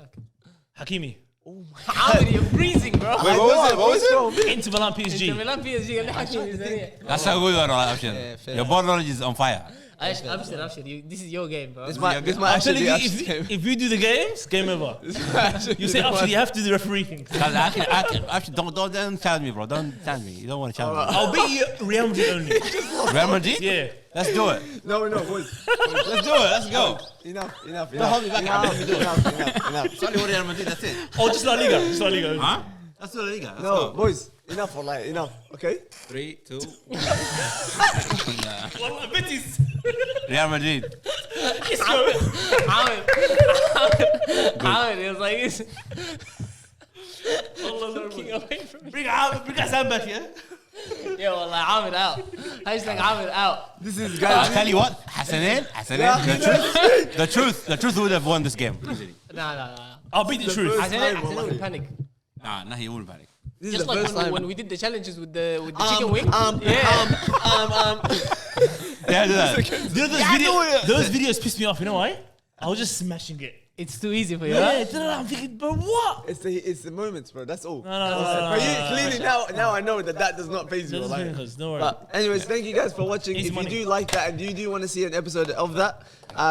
Hakimi. Amir, you're freezing, bro. Wait, what was it? Inter Milan PSG. Milan PSG اللي حكي زي That's how good you are, Abshir. fair. Your ball knowledge is on fire. Abshir. This is your game, bro. This might I'm telling actually you, be Ash's game. if you do the games, game over. You say actually you have to do the referee thing. Guys, actually, don't challenge me, bro. Don't challenge me. You don't want to challenge me. I'll beat you Real Madrid only. Real Madrid? Yeah. Let's do it. No, boys. Let's do it. Let's go. Enough. Don't hold me back. Enough. It's only Real Madrid. That's it. Oh, just La Liga. Just La Liga. Huh? Let's do the Liga. Let's No, go. boys. Enough for like enough. Okay. 3, 2. Wallah, Betis. Real Madrid. Amir, it was like this. Looking away from me. Bring Hassan back, yeah? Yo, والله Amir out. Hashtag Amir out. This is I'll guys. tell you what. Hassanin, the truth would have won this game. Easily. Nah. I'll beat the truth. Hassan will panic. Nah, he won't panic. This is Just the like first time. when we did the challenges with the chicken wing. Yeah, do that. You know those videos pissed me off. You know why? I was just smashing it. It's too easy for you. Yeah, Huh? I'm thinking, but what? It's the moments, bro. That's all. No. But clearly now I know that does not phase you. Like. No worry. But anyways, thank you guys for watching. Easy If money. you do like that and you do want to see an episode of that,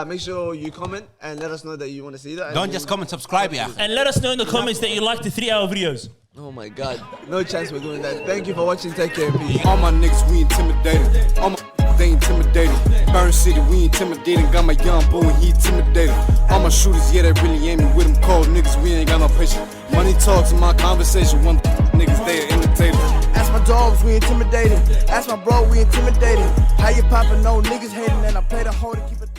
make sure you comment and let us know that you want to see that. Don't just comment, subscribe, yeah. And let us know in the comments that you like the 3-hour videos. Oh my God, no chance we're doing that. Thank you for watching. Take care, peace. All my niggas, we intimidated. All my they intimidated. Burn City, we intimidating. Got my young boy, and he intimidated. All my shooters, yeah, they really aiming with them cold niggas. We ain't got no patience. Money talks in my conversation. One niggas, they are imitated. Ask my dogs, we intimidated. Ask my bro, we intimidated. How you poppin', no niggas hating, and I play the hoe to keep it.